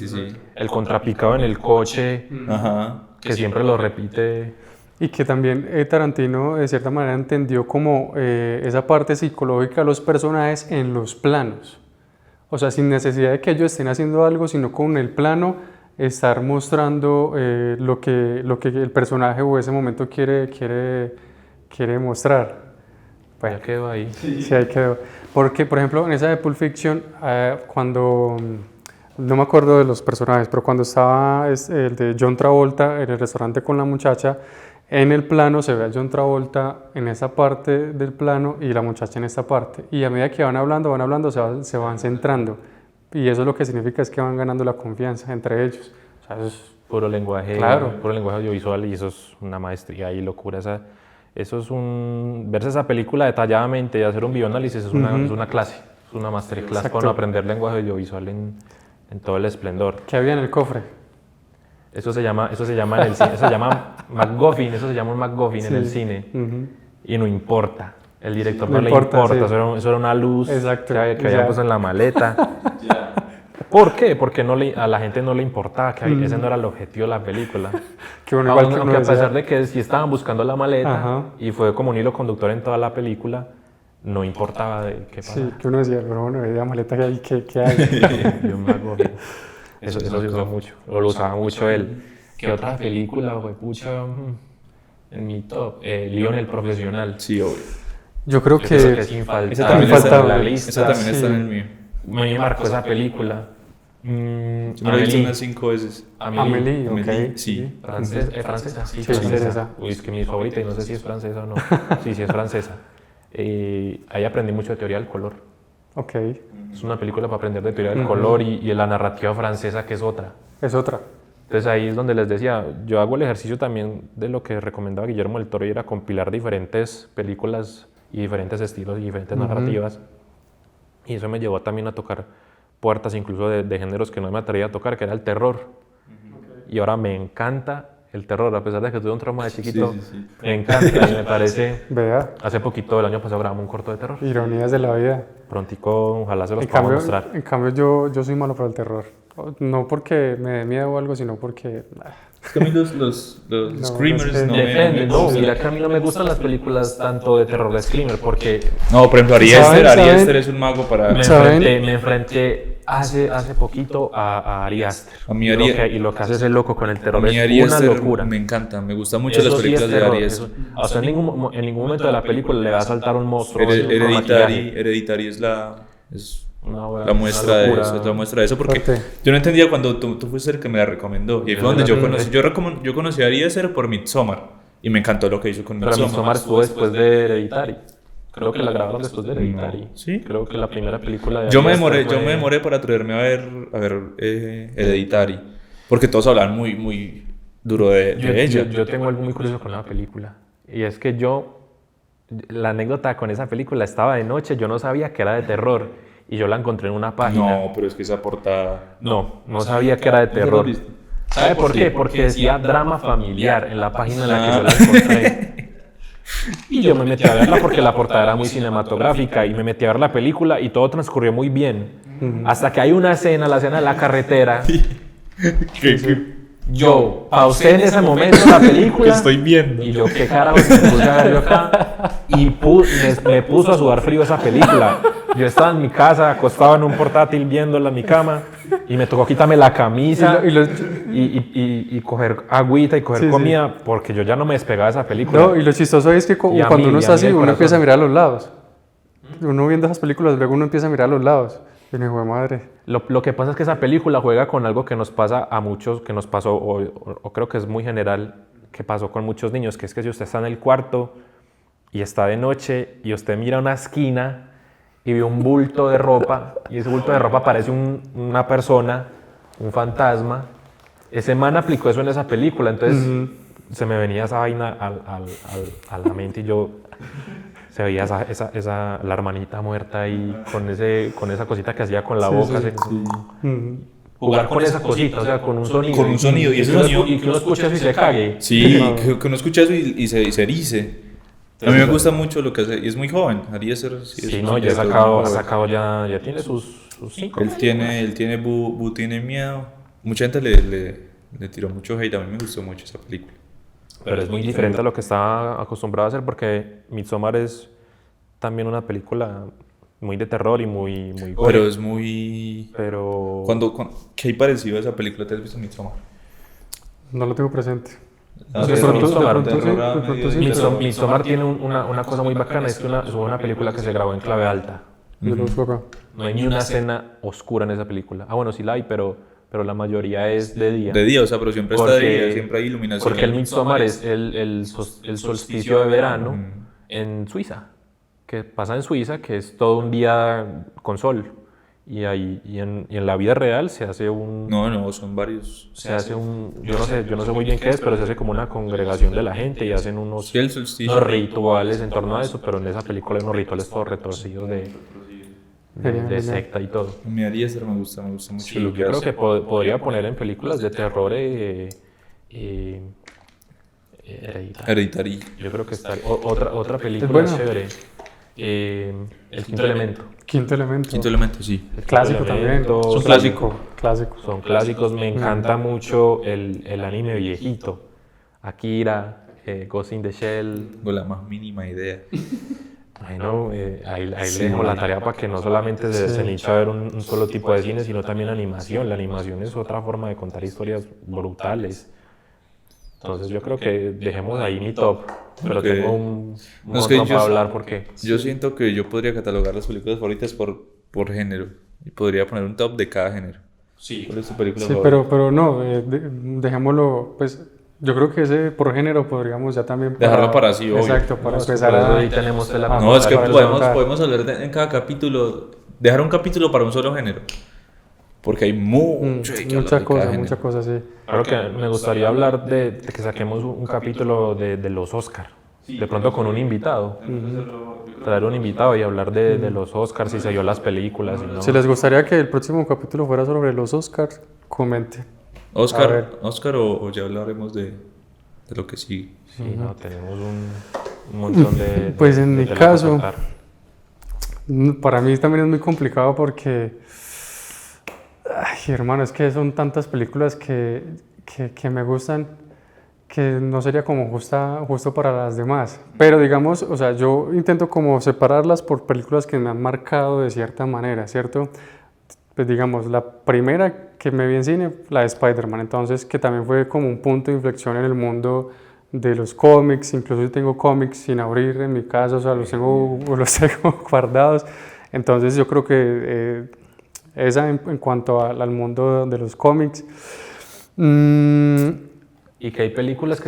El contrapicado en el coche, Ajá. que siempre lo repite. Y que también Tarantino de cierta manera entendió como esa parte psicológica de los personajes en los planos. O sea, sin necesidad de que ellos estén haciendo algo, sino con el plano estar mostrando lo que el personaje o ese momento quiere mostrar. Bueno, Ya quedó ahí. sí, ahí quedó. Porque, por ejemplo, en esa de Pulp Fiction, cuando... No me acuerdo de los personajes, pero cuando estaba el de John Travolta en el restaurante con la muchacha, en el plano se ve a John Travolta en esa parte del plano y la muchacha en esta parte. Y a medida que van hablando, se van centrando. Y eso lo que significa es que van ganando la confianza entre ellos. O sea, eso es Puro lenguaje, Claro. puro lenguaje audiovisual, y eso es una maestría y locura. Eso es verse esa película detalladamente y hacer un bioanálisis es una clase, es una masterclass Exacto. para uno aprender lenguaje audiovisual en todo el esplendor. que había en el cofre. Eso se llama en el cine, eso se llama MacGuffin, eso se llama un MacGuffin en el cine, y no importa. El director no le importa, sí. eso era una luz Exacto, que ya. había puesto en la maleta. ¿Por qué? Porque a la gente no le importaba, que ese no era el objetivo de la película. Que uno igual que uno Aunque a decía- pesar de que sí estaban buscando la maleta, Ajá. y fue como un hilo conductor en toda la película, no importaba de qué pasaba. Sí, que uno decía, pero bueno, esa maleta que hay, ¿qué hay? Yo me hago bien. Eso se usó mucho, o lo usaba mucho él. ¿Qué otra película, pucha, en mi top? Leon el Profesional. Sí, obvio. Yo creo Yo creo que que es infaltable. Esa también, infaltable. está, en la lista. esa también está Sí. en el mío. Me marcó esa película. Yo me la he visto unas 5 veces. Amélie, Amélie, ok. sí. Francesa, sí, Sí, francesa. Uy, es que mi favorita, y no sé si es francesa o no. Sí, sí es francesa. Ahí aprendí mucho de teoría del color. Ok, Es una película para aprender de teoría del color y la narrativa francesa, que es otra. es otra. Entonces ahí es donde les decía, yo hago el ejercicio también de lo que recomendaba Guillermo del Toro, y era compilar diferentes películas y diferentes estilos y diferentes narrativas. Y eso me llevó también a tocar puertas incluso de géneros que no me atrevía a tocar, que era el terror. Y ahora me encanta el terror, a pesar de que tuve un trauma de chiquito, Sí. me encanta y me parece... Vea, Hace poquito, el año pasado, grabamos un corto de terror. ironías de la vida. Prontico, ojalá se los En podamos cambio, mostrar. en cambio yo soy malo para el terror. No porque me dé miedo o algo, sino porque... Es que a mí los screamers es que- no Depende, me no, gustan. mira que a mí no me gustan las películas tanto de terror de screamer, porque No, por ejemplo, Ari ¿Saben? Aster es un mago para... ¿Saben? me enfrenté hace poquito a Ari Aster. A mí Y Ari- y lo que hace ese loco con el A terror mí es Ari una Aster locura. me encanta, me gustan mucho Eso las sí es películas de terror, Ari eso. Aster. O sea, en ningún momento de la película le va a saltar un monstruo. así, con maquillaje. Hereditary es Una la muestra de locura. eso, es la muestra de eso, porque Fuerte. yo no entendía cuando tú fuiste el que me la recomendó, y ahí fue donde yo conocí, yo conocí a Ari Aster por Midsommar, y me encantó lo que hizo con Pero Midsommar. Midsommar estuvo después de Hereditary. Creo que la grabaron después de Hereditary. No. ¿Sí? Creo que la primera película de Yo me Ari Aster demoré, yo fue- me demoré para atreverme a ver Hereditary, porque todos hablaban muy duro de ella. Yo tengo algo muy curioso con la película. Y es que la anécdota con esa película, estaba de noche, yo no sabía que era de terror. Y yo la encontré en una página. No, pero es que esa portada... No sabía que era de terror. ¿Sabe por qué? Porque decía drama familiar en la página en la que yo la encontré. Y yo me metí a verla porque la portada era muy cinematográfica, y me metí a ver la película y todo transcurrió muy bien. Hasta que hay una escena, la escena de la carretera. Yo pausé en ese momento la película. viendo. Y yo, ¿qué carajo me puse a ver yo acá? Y me puso a sudar frío esa película. Yo estaba en mi casa, acostado en un portátil viéndola en mi cama, y me tocó quitarme la camisa y coger agüita y coger Sí, sí. comida, porque yo ya no me despegaba de esa película. No, y lo chistoso es que Y a cuando mí, uno y a está mí así, el uno corazón. empieza a mirar a los lados. Uno viendo esas películas, luego uno empieza a mirar a los lados. Y uno dice, "Jue madre". Lo que pasa es que esa película juega con algo que nos pasa a muchos, que nos pasó, o creo que es muy general, que pasó con muchos niños, que es que si usted está en el cuarto y está de noche y usted mira una esquina y ve un bulto de ropa, y ese bulto de ropa parece una persona, un fantasma, ese man aplicó eso en esa película, entonces se me venía esa vaina a la mente, y yo... Se veía la hermanita muerta ahí con esa cosita que hacía con la boca. Jugar con esa cosita, o sea, con un sonido. Con un sonido, y ese uno sonido- y que uno escuche eso y se cague. Sí, que uno escucha eso y se erice. A mí me gusta mucho lo que hace, y es muy joven. Ari Aster Sí, no, ya ha sacado ya tiene sus 5. Él tiene Bu tiene miedo. Mucha gente le tiró mucho hate, a mí me gustó mucho esa película. Pero es muy diferente a lo que estaba acostumbrado a hacer, porque Midsommar es también una película muy de terror y muy gore. Pero es muy... Pero... ¿Qué hay parecido a esa película? ¿Te has visto Midsommar? No lo tengo presente. Ah, De sí, pronto- Midsommar, de pronto sí, terror, de pronto medio sí. de terror. Midsommar tiene una cosa muy bacana, es que es una película que se grabó en clave alta. Yo lo busco acá. No hay ni una escena oscura en esa película. Ah, bueno, sí la hay, pero la mayoría es de día. De día, o sea, pero siempre está de día, siempre hay iluminación. Porque el Midsommar es el solsticio de verano en Suiza, que pasa en Suiza, que es todo un día con sol. Y en la vida real se hace No, son varios. yo no sé muy bien qué es, pero se hace como una congregación de la gente y hacen unos Sí, el solsticio. rituales en torno a eso, pero en esa película hay unos rituales todos retorcidos de Genial. secta y todo. Mi Ari Aster me gusta mucho Sí, lo yo que creo hace. que podría poner en películas de terror Hereditary. Hereditary. Yo creo que está otra película buena. chévere. El quinto elemento. Quinto elemento. Quinto elemento, sí. El Clásico Quinto también. Elemento, Es un clásico. Clásico. Son clásicos. Me encanta mucho el anime viejito. Akira, Ghost in the Shell. Tengo la más mínima idea. Bueno, ahí le dejo la tarea para que no solamente se niche a ver un solo tipo de cine, sino también animación. La animación es otra forma de contar historias brutales. Entonces yo creo que dejemos ahí mi top, pero Ok. tengo un No, es que montón yo- para hablar porque Yo siento que yo podría catalogar las películas favoritas por género. Y podría poner un top de cada género. sí, ¿Cuál es tu película Sí, favorita? pero no, dejémoslo, pues yo creo que ese por género podríamos ya también Dejarlo para sí, obvio. Exacto, para No, es que empezar por eso a... ahí tenemos la Ah, No, es que para podemos, preguntar. podemos hablar en cada capítulo, dejar un capítulo para un solo género. Porque hay mucho hay que hablar muchas de cada cosas, género. muchas cosas, sí. Claro que me gustaría hablar de que saquemos un capítulo de los Oscar, de pronto con un invitado, traer un invitado y hablar de los Oscars, si se vio las películas, y no. Si les gustaría que el próximo capítulo fuera sobre los Oscars, comenten. A ver. Oscar o ya hablaremos de lo que sigue. Sí, no, tenemos un montón de Pues en de mi tela para caso, contar. Para mí también es muy complicado porque, ay, hermano, es que son tantas películas que me gustan que no sería como justo para las demás. Pero digamos, o sea, yo intento como separarlas por películas que me han marcado de cierta manera, ¿cierto? Pues digamos, la primera que me vi en cine, la de Spider-Man, entonces que también fue como un punto de inflexión en el mundo de los cómics, incluso yo tengo cómics sin abrir en mi casa, o sea, los tengo guardados, entonces yo creo que esa en cuanto al mundo de los cómics. Y que hay películas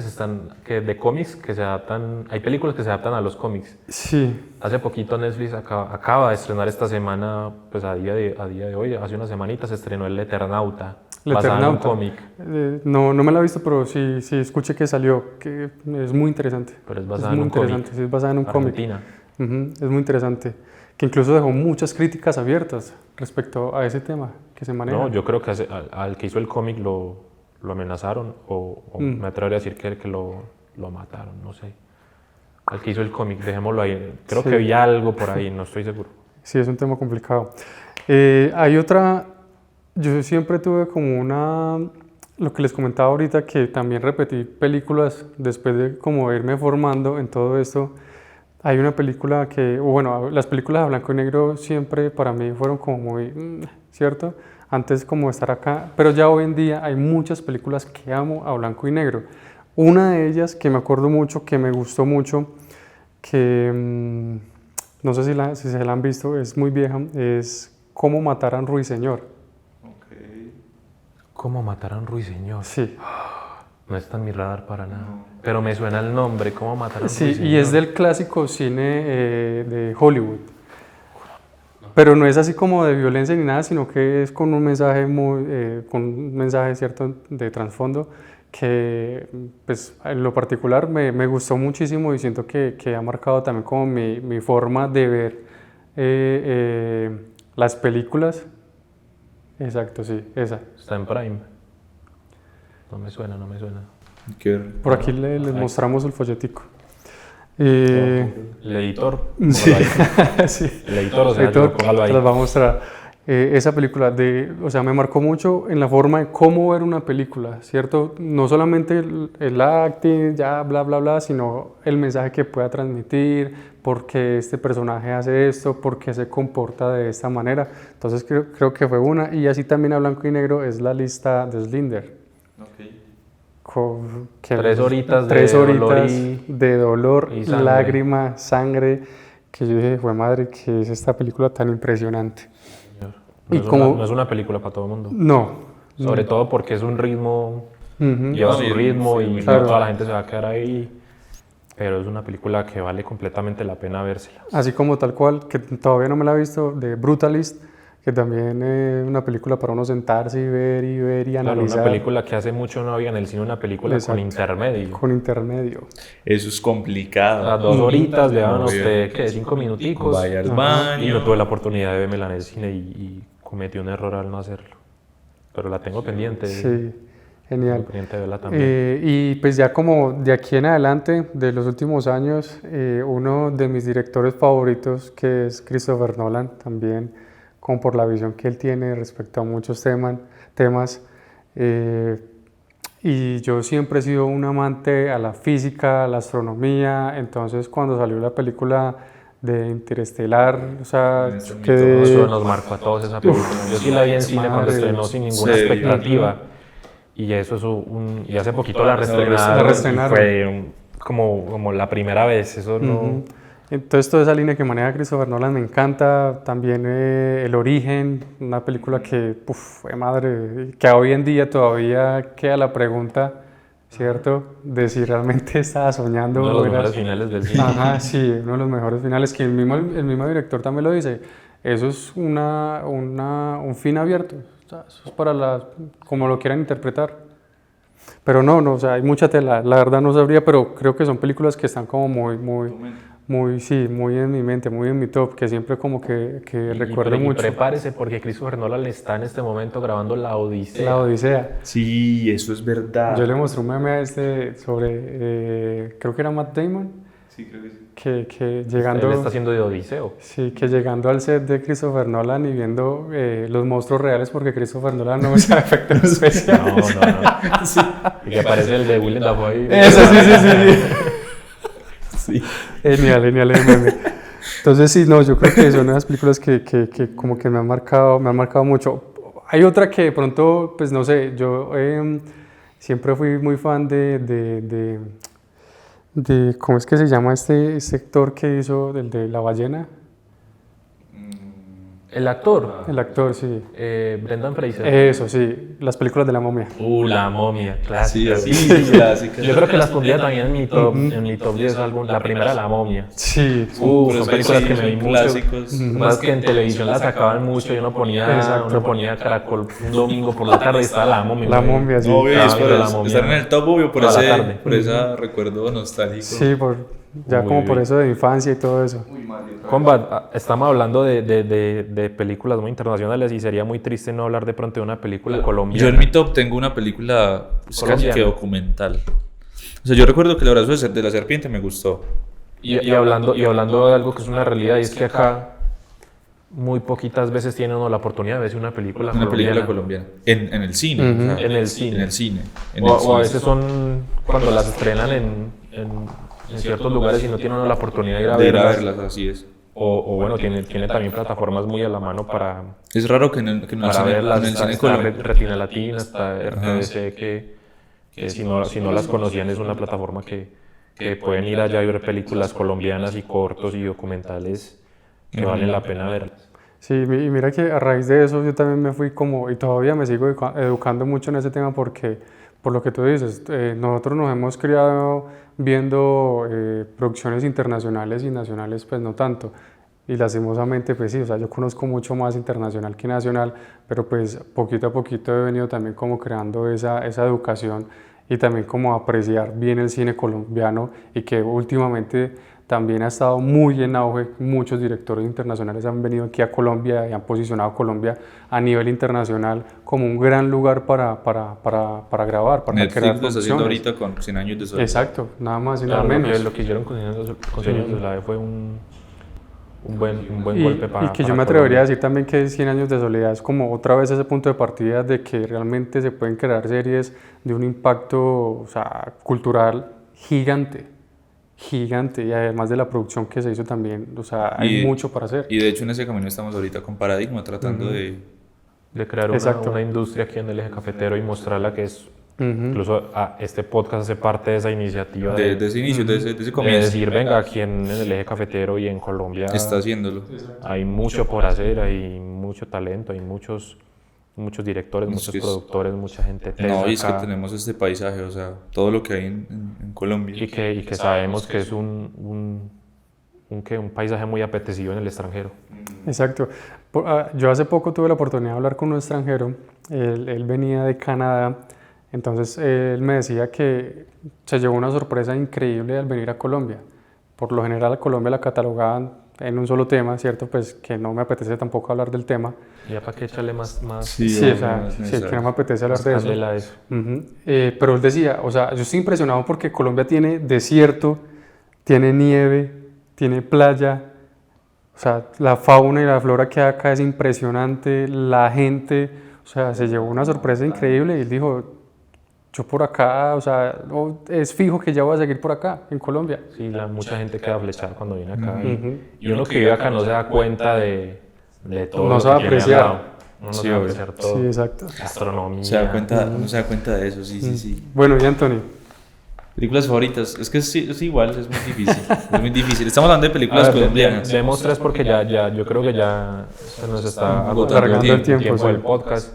de cómics que se adaptan, hay películas que se adaptan a los cómics. Sí, Hace poquito Netflix acaba de estrenar esta semana, pues a día de hoy, hace unas semanitas se estrenó El Eternauta, El basada en un Eternauta. cómic, no me la he visto, pero sí escuché que salió, que es muy interesante. pero es Es basada en muy un cómic. interesante, sí, es basada en un cómic. Argentina. Ujú, es muy interesante, que incluso dejó muchas críticas abiertas respecto a ese tema que se maneja. No, yo creo que al que hizo el cómic lo amenazaron o me atrevería a decir que lo mataron, no sé. Al que hizo el cómic, dejémoslo ahí. Creo Sí. que vi algo por ahí, no estoy seguro. Sí, es un tema complicado. Hay otra, yo siempre tuve como lo que les comentaba ahorita, que también repetí películas después de como irme formando en todo esto. Hay una película bueno, las películas a blanco y negro siempre para mí fueron como muy, ¿cierto? Antes como estar acá, pero ya hoy en día hay muchas películas que amo a blanco y negro. Una de ellas que me acuerdo mucho, que me gustó mucho, que no sé si se la han visto, es muy vieja, es Cómo matar a un ruiseñor. ¿Cómo matar a un ruiseñor? Sí, No está en mi radar para nada. Pero me suena el nombre, ¿cómo matar a un sí, ruiseñor? y es del clásico cine de Hollywood. Pero no es así como de violencia ni nada, sino que es con un mensaje con un mensaje cierto de trasfondo que, pues, en lo particular me gustó muchísimo y siento que ha marcado también como mi forma de ver las películas. Exacto, sí, esa. Está en Prime. No me suena. Por aquí les mostramos el folletico. Eh, El editor, sí, póngalo ahí. sí. El editor, o sea, Editor, póngalo ahí. te las va a mostrar. Esa película, o sea, me marcó mucho en la forma de cómo ver una película, ¿cierto? No solamente el acting, ya bla, bla, bla, sino el mensaje que pueda transmitir, por qué este personaje hace esto, por qué se comporta de esta manera. Entonces creo que fue una. Y así también a blanco y negro es La lista de Slender. Tres horitas de Tres dolor horitas y- de dolor, y sangre. lágrima, sangre, que yo dije, fue madre, que es esta película tan impresionante. No, Y es como- no es una película para todo el mundo. No. Sobre todo porque es un ritmo, Ujú. lleva Sí, su ritmo sí, y claro. no toda la gente se va a quedar ahí. Pero es una película que vale completamente la pena vérsela. Así como tal cual, que todavía no me la he visto, de Brutalist, que también es una película para uno sentarse y ver y Claro, analizar una película que hace mucho no había en el cine, una película Exacto. con intermedio. con intermedio. Eso es complicado. Las 2 horitas, le daban a Muy bien. usted, ¿qué? 5 minuticos. Vaya al Ajá. baño. Y no tuve la oportunidad de verla en el cine y cometí un error al no hacerlo. Pero la tengo pendiente. Sí, Tengo genial. pendiente de verla también. Y pues ya como de aquí en adelante, de los últimos años, uno de mis directores favoritos, que es Christopher Nolan, también como por la visión que él tiene respecto a muchos temas. Y yo siempre he sido un amante a la física, a la astronomía, entonces cuando salió la película de Interestelar, o sea, Eso yo me quedé- Eso nos marcó a todos esa película. Yo sí la vi en cine cuando madre, estrenó sin ninguna serio. expectativa. y eso es y hace poquito la reestrenaron. La reestrenaron. Fue como la primera vez, eso no... Ujú. Entonces toda esa línea que maneja Christopher Nolan me encanta, también El Origen, una película que, fue madre, que hoy en día todavía queda la pregunta, ¿cierto? De si realmente estaba soñando. Uno de los o era- mejores finales del cine. Ajá, sí, uno de los mejores finales, que el mismo director también lo dice, eso es un fin abierto, o sea, eso es para como lo quieran interpretar. Pero no, o sea, hay mucha tela, la verdad no sabría, pero creo que son películas que están como muy en mi mente, muy en mi top, que siempre como que recuerdo Y mucho. prepárese porque Christopher Nolan está en este momento grabando La Odisea. La Odisea. Sí, eso es verdad. Yo le mostré un meme a sobre, creo que era Matt Damon, Sí, creo que sí. que Él llegando... está haciendo de Odiseo. Sí, que llegando al set de Christopher Nolan y viendo los monstruos reales, porque Christopher Nolan no usa efectos especiales. No. Y que aparece el de Willem Dafoe. Eso, sí. Genial el meme. Entonces sí, no, yo creo que son unas películas que como que me han marcado mucho. Hay otra que de pronto, pues no sé, yo siempre fui muy fan de ¿cómo es que se llama este actor que hizo el de La Ballena? El actor, El actor, sí. Brendan Fraser. Eso, sí, las películas de la momia. La momia, clásica. Sí, clásica. Yo creo que las pondría también en mi top 10 álbum. La primera, La momia. Sí, Son películas que me vi mucho. clásicos. Más que en televisión las sacaban mucho. Yo no ponía Caracol un domingo por la tarde y estaba La momia. La momia, sí. No, obvio, Claro, es por la momia. estar en el top, obvio, por Toda la tarde. ese recuerdo nostálgico. Sí, ya Muy como por bien. eso de infancia y todo eso. Combat, estamos hablando de películas muy internacionales y sería muy triste no hablar de pronto de una película colombiana. Yo en mi top tengo una película pues, casi Colombiana. que documental. O sea, yo recuerdo que El abrazo de la serpiente me gustó. Y hablando de algo que es una realidad, y es que acá muy poquitas veces tiene uno la oportunidad de ver una película Una película colombiana. colombiana. En el cine. Ujú. O sea, En el cine. En el cine. O a veces son cuando las estrenan en ciertos lugares y no tiene uno la oportunidad de ir a de ir a verlas. verlas, así es. O bueno, tiene también plataformas muy a la mano para Es raro que en el verlas. en el cine Está colombiano. Retina Latina, está RTBC, que si no las conocían es una plataforma que pueden ir allá y ver películas colombianas y cortos y documentales que valen la pena verlas. Sí, y mira que a raíz de eso yo también me fui y todavía me sigo educando mucho en ese tema porque, por lo que tú dices, nosotros nos hemos criado viendo producciones internacionales y nacionales, pues no tanto. Y lastimosamente, pues sí, o sea, yo conozco mucho más internacional que nacional, pero pues poquito a poquito he venido también como creando esa educación y también como apreciar bien el cine colombiano y que últimamente también ha estado muy en auge. Muchos directores internacionales han venido aquí a Colombia y han posicionado a Colombia a nivel internacional como un gran lugar para grabar, para Netflix crear lo está haciendo producciones. ahorita con 100 años de soledad. Exacto, nada más y nada Claro, menos. lo que hicieron con Señores de la fue un buen Y, golpe para y que yo para me atrevería a Colombia. decir también que 100 años de soledad es como otra vez ese punto de partida de que realmente se pueden crear series de un impacto, o sea, cultural gigante, y además de la producción que se hizo también, o sea, hay mucho para hacer. Y de hecho en ese camino estamos ahorita con Paradigma, tratando de crear Exacto. una industria aquí en el eje cafetero y mostrarla que es Ujú. incluso este podcast hace parte de esa iniciativa de ese inicio, de ese de comienzo. decir, venga, aquí en el eje cafetero y en Colombia Está haciéndolo. hay mucho por hacer, hay mucho talento, hay muchos directores, Es muchos que es- productores, mucha gente tesa No, y es que acá, tenemos este paisaje, o sea, todo lo que hay en Colombia. y que sabemos que es un paisaje muy apetecido en el extranjero. Exacto. Yo hace poco tuve la oportunidad de hablar con un extranjero, él venía de Canadá, entonces él me decía que se llevó una sorpresa increíble al venir a Colombia. Por lo general a Colombia la catalogaban en un solo tema, ¿cierto? Pues que no me apetece tampoco hablar del tema. Ya para qué echarle más Sí, o sea, sí, que no me apetece hablar de eso. candela a eso. Ujú. Pero él decía, o sea, yo estoy impresionado porque Colombia tiene desierto, tiene nieve, tiene playa, o sea, la fauna y la flora que hay acá es impresionante, la gente, o sea, se llevó una sorpresa increíble y él dijo, yo por acá, o sea, es fijo que ya voy a seguir por acá, en Colombia. Sí, mucha gente queda flechada cuando viene acá. Ujú. Y uno que vive acá no se da cuenta de todo No lo sabe que tiene al apreciar. lado. Uno no Sí, sabe obvio. apreciar todo. Sí, exacto. Astronomía. Uno se da cuenta de eso, sí. Bueno, y Anthony, Películas favoritas, es que sí, es igual, es muy difícil. Es muy difícil. Estamos hablando de películas A ver, colombianas. demos tres porque yo creo que ya se nos está Agotando agotando el tiempo, el sí. del podcast.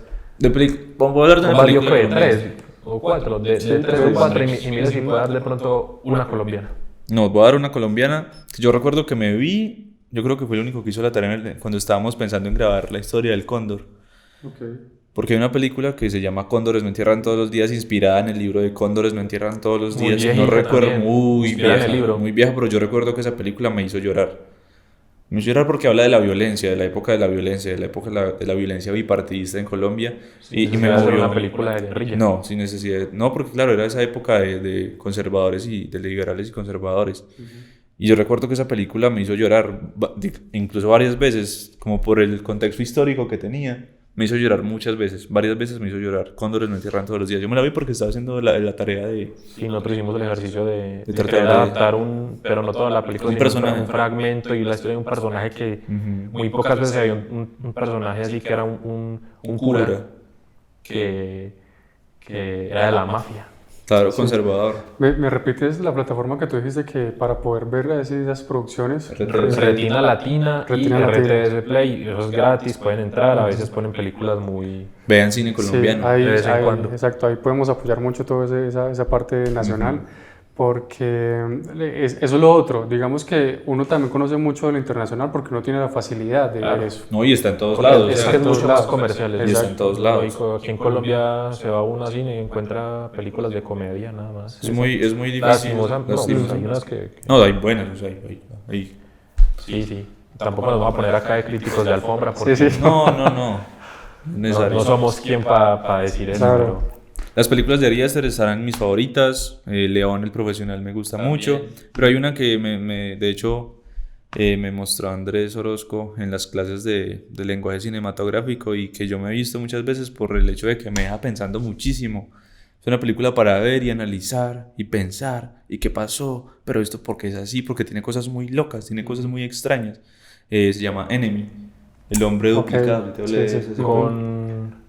Vamos a hablar de una Mario película que colombiana. tres o cuatro, de tres o cuatro, y mira si puedo dar de pronto una colombiana. No, voy a dar una colombiana. Yo recuerdo que me vi, yo creo que fue el único que hizo la tarea cuando estábamos pensando en grabar la historia del cóndor. Porque hay una película que se llama Cóndores no entierran todos los días, inspirada en el libro de Cóndores no entierran todos los Muy días. No viejita recuerdo, también, muy inspirada en vieja, el libro. muy vieja, pero yo recuerdo que esa película me hizo llorar. Me hizo llorar porque habla de la violencia, de la época de la violencia, de la época de la violencia bipartidista en Colombia. y me iba a hacer movió. una película de guerrilla. No, sin necesidad. No, porque claro, era esa época de conservadores y de liberales y conservadores. Y yo recuerdo que esa película me hizo llorar, incluso varias veces, como por el contexto histórico que tenía. Me hizo llorar muchas veces, varias veces me hizo llorar. Cóndores no entierran todos los días. Yo me la vi porque estaba haciendo la tarea de... Sí, nosotros hicimos el ejercicio de tratar querer de- adaptar pero no toda la película, Un sino personaje. un fragmento y la historia de un personaje que muy pocas veces había un personaje así que era un cura que era de la mafia. Claro, conservador. ¿me repites la plataforma que tú dijiste que para poder ver esas producciones? Retina Latina Retina y Latina. RTS Play, eso es gratis, pueden entrar, a veces ponen películas muy... Vean cine Sí, colombiano. ahí, de vez en cuando. exacto, ahí podemos apoyar mucho toda esa parte nacional, porque eso es lo otro, digamos que uno también conoce mucho de lo internacional porque uno tiene la facilidad de ver eso. No, y está en todos Porque lados. es o sea, que es todos mucho más lados. comercial. Y está en todos lados. Lógico, aquí en Colombia se va a una cine y encuentra películas de comedia nada más. Es muy difícil. Lastimosamente, no, lastimosamente. hay unas que No, hay buenas, o sea, hay- sí. Tampoco nos vamos a poner acá de críticos de alfombra porque Sí, sí. No. no Necesario. somos quien para decir eso. Claro. pero- Las películas de Ari Aster estarán en mis favoritas. León, el profesional, me gusta mucho. Pero hay una que de hecho, me mostró Andrés Orozco en las clases de lenguaje cinematográfico y que yo me he visto muchas veces por el hecho de que me deja pensando muchísimo. Es una película para ver y analizar y pensar y qué pasó, pero esto porque es así, porque tiene cosas muy locas, tiene cosas muy extrañas. Se llama Enemy, el hombre Ok, duplicado. Te hablé sí, de sí. ese, Con...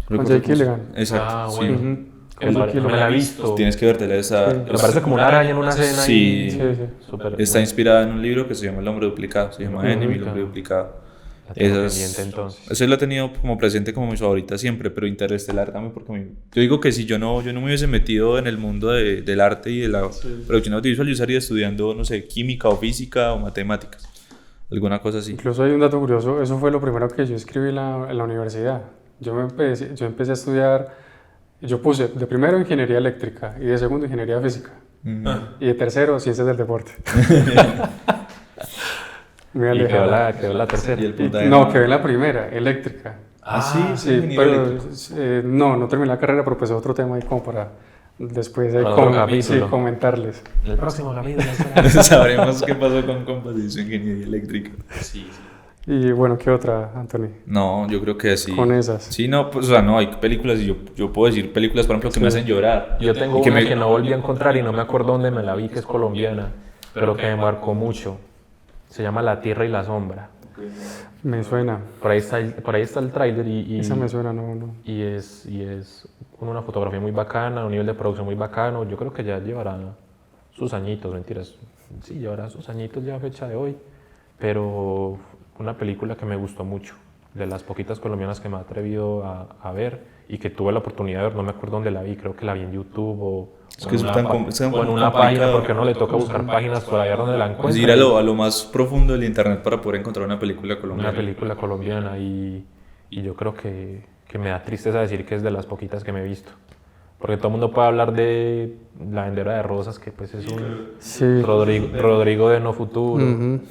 Con Jake Gyllenhaal. Exacto. Ah, sí. bueno. Ujú. No me la he visto. Tienes que vértela esa. Sí. Me parece como una araña en una escena Sí. y... Sí, sí. Súper- Está inspirada en un libro que se llama El hombre duplicado. Se llama Enemy, el hombre duplicado. La tengo Esas- pendiente, entonces. Eso lo he tenido como presente como mi favorita siempre, pero Interestelar también porque yo digo que si yo no me hubiese metido en el mundo del arte y de la producción audiovisual, yo estaría estudiando, no sé, química o física o matemáticas, alguna cosa así. Incluso hay un dato curioso, eso fue lo primero que yo escribí en la universidad. Yo empecé a estudiar, yo puse de primero ingeniería eléctrica y de segundo ingeniería física y de tercero ciencias del deporte. Muy Y alejado. quedó la tercera. Y el puntaje. No, quedé en la primera, eléctrica. Sí, Sí, pero no terminé la carrera, pero pues otro tema ahí como para después Para otro capítulo. comentarles. El próximo capítulo. Sabremos qué pasó con compas y su ingeniería eléctrica. Y bueno, ¿qué otra, Anthony? No, yo creo que sí. Con esas. Sí, no, pues, o sea, no, hay películas y yo puedo decir películas, por ejemplo, que me hacen llorar. Yo tengo Y que una me- que no volví a encontrar y no me acuerdo dónde me la vi, que es colombiana, pero que me marcó mucho. Se llama La Tierra y la Sombra. Me suena. Por ahí está el tráiler y Esa me suena, no. y es con una fotografía muy bacana, un nivel de producción muy bacano. Yo creo que ya llevará sus añitos, mentiras. Sí, llevará sus añitos ya a fecha de hoy, pero una película que me gustó mucho, de las poquitas colombianas que me he atrevido a ver y que tuve la oportunidad de ver, no me acuerdo dónde la vi, creo que la vi en YouTube o que es tan o en una página, porque no le toca buscar páginas por allá donde la Pues encuentra. ir a lo más profundo del internet para poder encontrar una película colombiana. Una película colombiana y yo creo que me da tristeza decir que es de las poquitas que me he visto. Porque todo el mundo puede hablar de La Vendedora de Rosas, que pues es un Sí. Rodrigo de No Futuro, Ujú.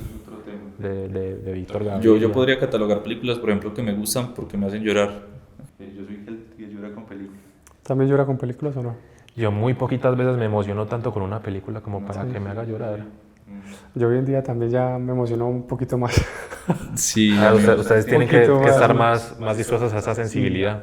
de Víctor Gaviria. Yo podría catalogar películas, por ejemplo, que me gustan porque me hacen llorar. Yo soy el que llora con películas. ¿También llora con películas o no? Yo muy poquitas veces me emociono tanto con una película como para que me haga llorar. Yo hoy en día también ya me emociono un poquito más. Sí, Ustedes tienen que poquito estar más. más dispuestos a esa sensibilidad.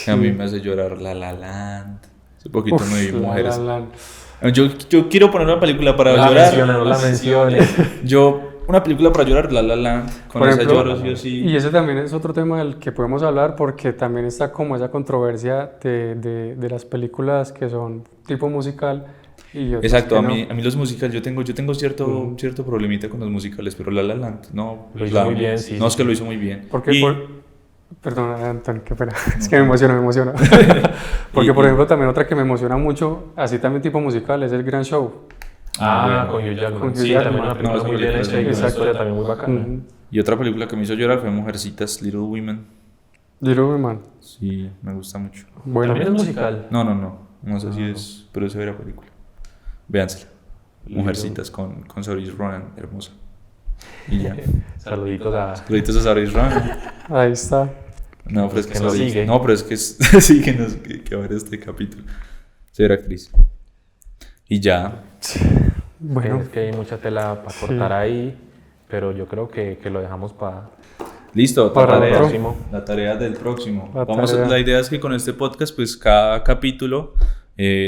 a mí me hace llorar La La Land. Hace poquito Uf, me vi La Mujeres. La Land. Yo quiero poner una película para No la llorar. menciones, no la menciones. Yo una película para llorar, La La Land. Con Por esa ejemplo, lloro sí o sí. Y ese también es otro tema del que podemos hablar porque también está como esa controversia de las películas que son tipo musical y otras Exacto, que a no. mí los musicales, yo tengo cierto problemita con los musicales, pero La La Land, no. Lo hizo muy bien, sí, No, es sí, que sí. lo hizo muy bien. Porque Y- perdón, Antonio, qué pena. Es que me emociona. Porque, por ejemplo, también otra que me emociona mucho, así también tipo musical, es El Gran Show. Con Hugh Jackman. Con Hugh Sí, Jackman. también una película No, muy bien hecha y una exacto. historia también muy bacana. Y otra película que me hizo llorar fue Mujercitas, Little Women. Little Women. Sí, me gusta mucho. Bueno, También es musical. No sé si es, pero es severa película. Véansela. Mujercitas con Saoirse Ronan, hermosa. Y ya. Saluditos a... Saluditos a Saoirse Ronan. ahí está. No, pero es que Que nos Saoirse- sigue. No, pero es que es, sí que va a ver este capítulo. Severa actriz. Y ya. Bueno, Es que hay mucha tela para cortar ahí, pero yo creo que lo dejamos para... Listo, Para tarea. otro. La tarea del próximo. La tarea. La idea es que con este podcast, pues cada capítulo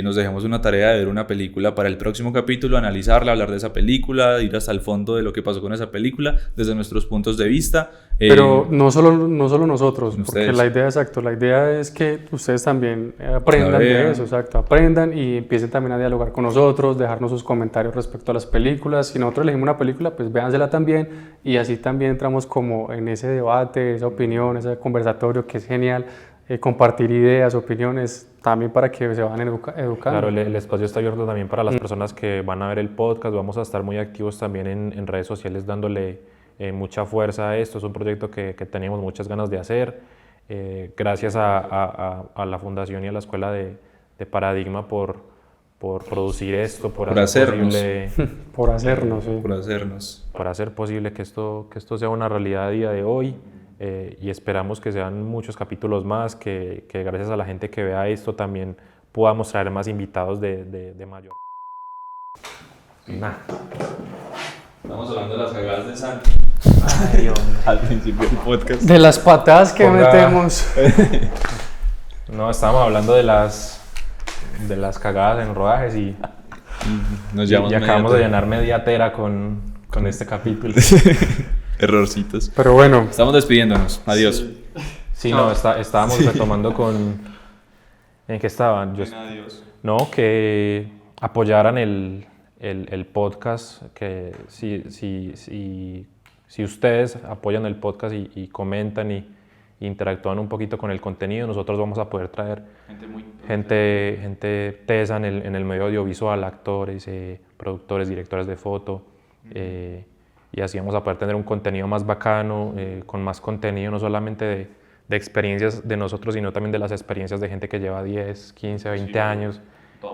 nos dejemos una tarea de ver una película para el próximo capítulo, analizarla, hablar de esa película, ir hasta el fondo de lo que pasó con esa película, desde nuestros puntos de vista. pero no solo nosotros, porque ustedes. la idea es que ustedes también aprendan La vean. de eso, exacto, aprendan y empiecen también a dialogar con nosotros, dejarnos sus comentarios respecto a las películas. Si nosotros elegimos una película, pues véansela también y así también entramos como en ese debate, esa opinión, ese conversatorio que es genial, compartir ideas, opiniones, también para que se van educando. Claro, el espacio está abierto también para las personas que van a ver el podcast. Vamos a estar muy activos también en redes sociales dándole mucha fuerza a esto. Es un proyecto que tenemos muchas ganas de hacer. Gracias a la Fundación y a la Escuela de Paradigma por producir esto, por hacer hacernos. posible, Por hacernos, sí. Por hacernos. para hacer posible que esto sea una realidad a día de hoy. Y esperamos que sean muchos capítulos más, que gracias a la gente que vea esto también podamos traer más invitados de mayor. Nah. Estamos hablando de las cagadas de Santi. Al principio del podcast. De las patadas que Ponga- metemos. No, estábamos hablando de las cagadas en rodajes y Nos y llamamos acabamos de llenar media tera con este capítulo. Errorcitos. Pero bueno, Estamos despidiéndonos. Adiós. Sí, no, estábamos retomando con... ¿En qué estaban? Adiós. No, que apoyaran el podcast, que si ustedes apoyan el podcast y comentan y interactúan un poquito con el contenido, nosotros vamos a poder traer gente tesa en el medio audiovisual, actores, productores, directores de foto, y así vamos a poder tener un contenido más bacano, con más contenido, no solamente de experiencias de nosotros, sino también de las experiencias de gente que lleva 10, 15, 20 años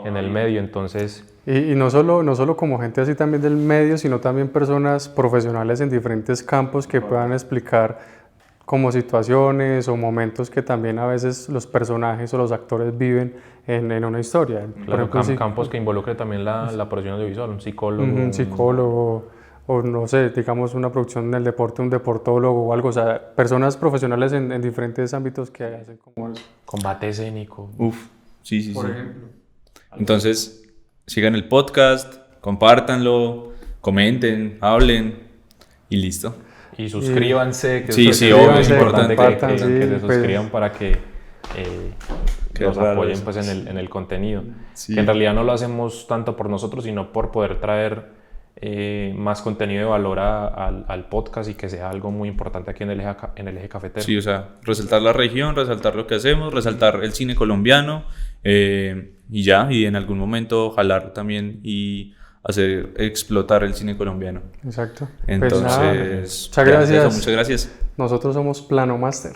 en el medio. Entonces, y no solo como gente así también del medio, sino también personas profesionales en diferentes campos que puedan explicar como situaciones o momentos que también a veces los personajes o los actores viven en una historia. Por claro, ejemplo, si- campos que involucre también la producción audiovisual, un psicólogo. un psicólogo o no sé, digamos una producción del deporte, un deportólogo o algo, o sea, personas profesionales en diferentes ámbitos que hacen como eso. Combate escénico. Uf. Sí. Por ejemplo. Entonces, sigan el podcast, compártanlo, comenten, hablen y listo. Y suscríbanse, que Sí, eso sí, es obvio, es importante importante. que Sí, se pues. suscriban para que Qué nos raro apoyen eso. pues, en el contenido. Sí. Que en realidad no lo hacemos tanto por nosotros, sino por poder traer más contenido de valor al podcast y que sea algo muy importante aquí en el eje cafetero. Sí, o sea, resaltar la región, resaltar lo que hacemos, resaltar el cine colombiano y ya, y en algún momento jalar también y hacer explotar el cine colombiano. Exacto. Entonces, Pues nada, muchas ya, gracias. eso, muchas gracias. Nosotros somos Plano Master.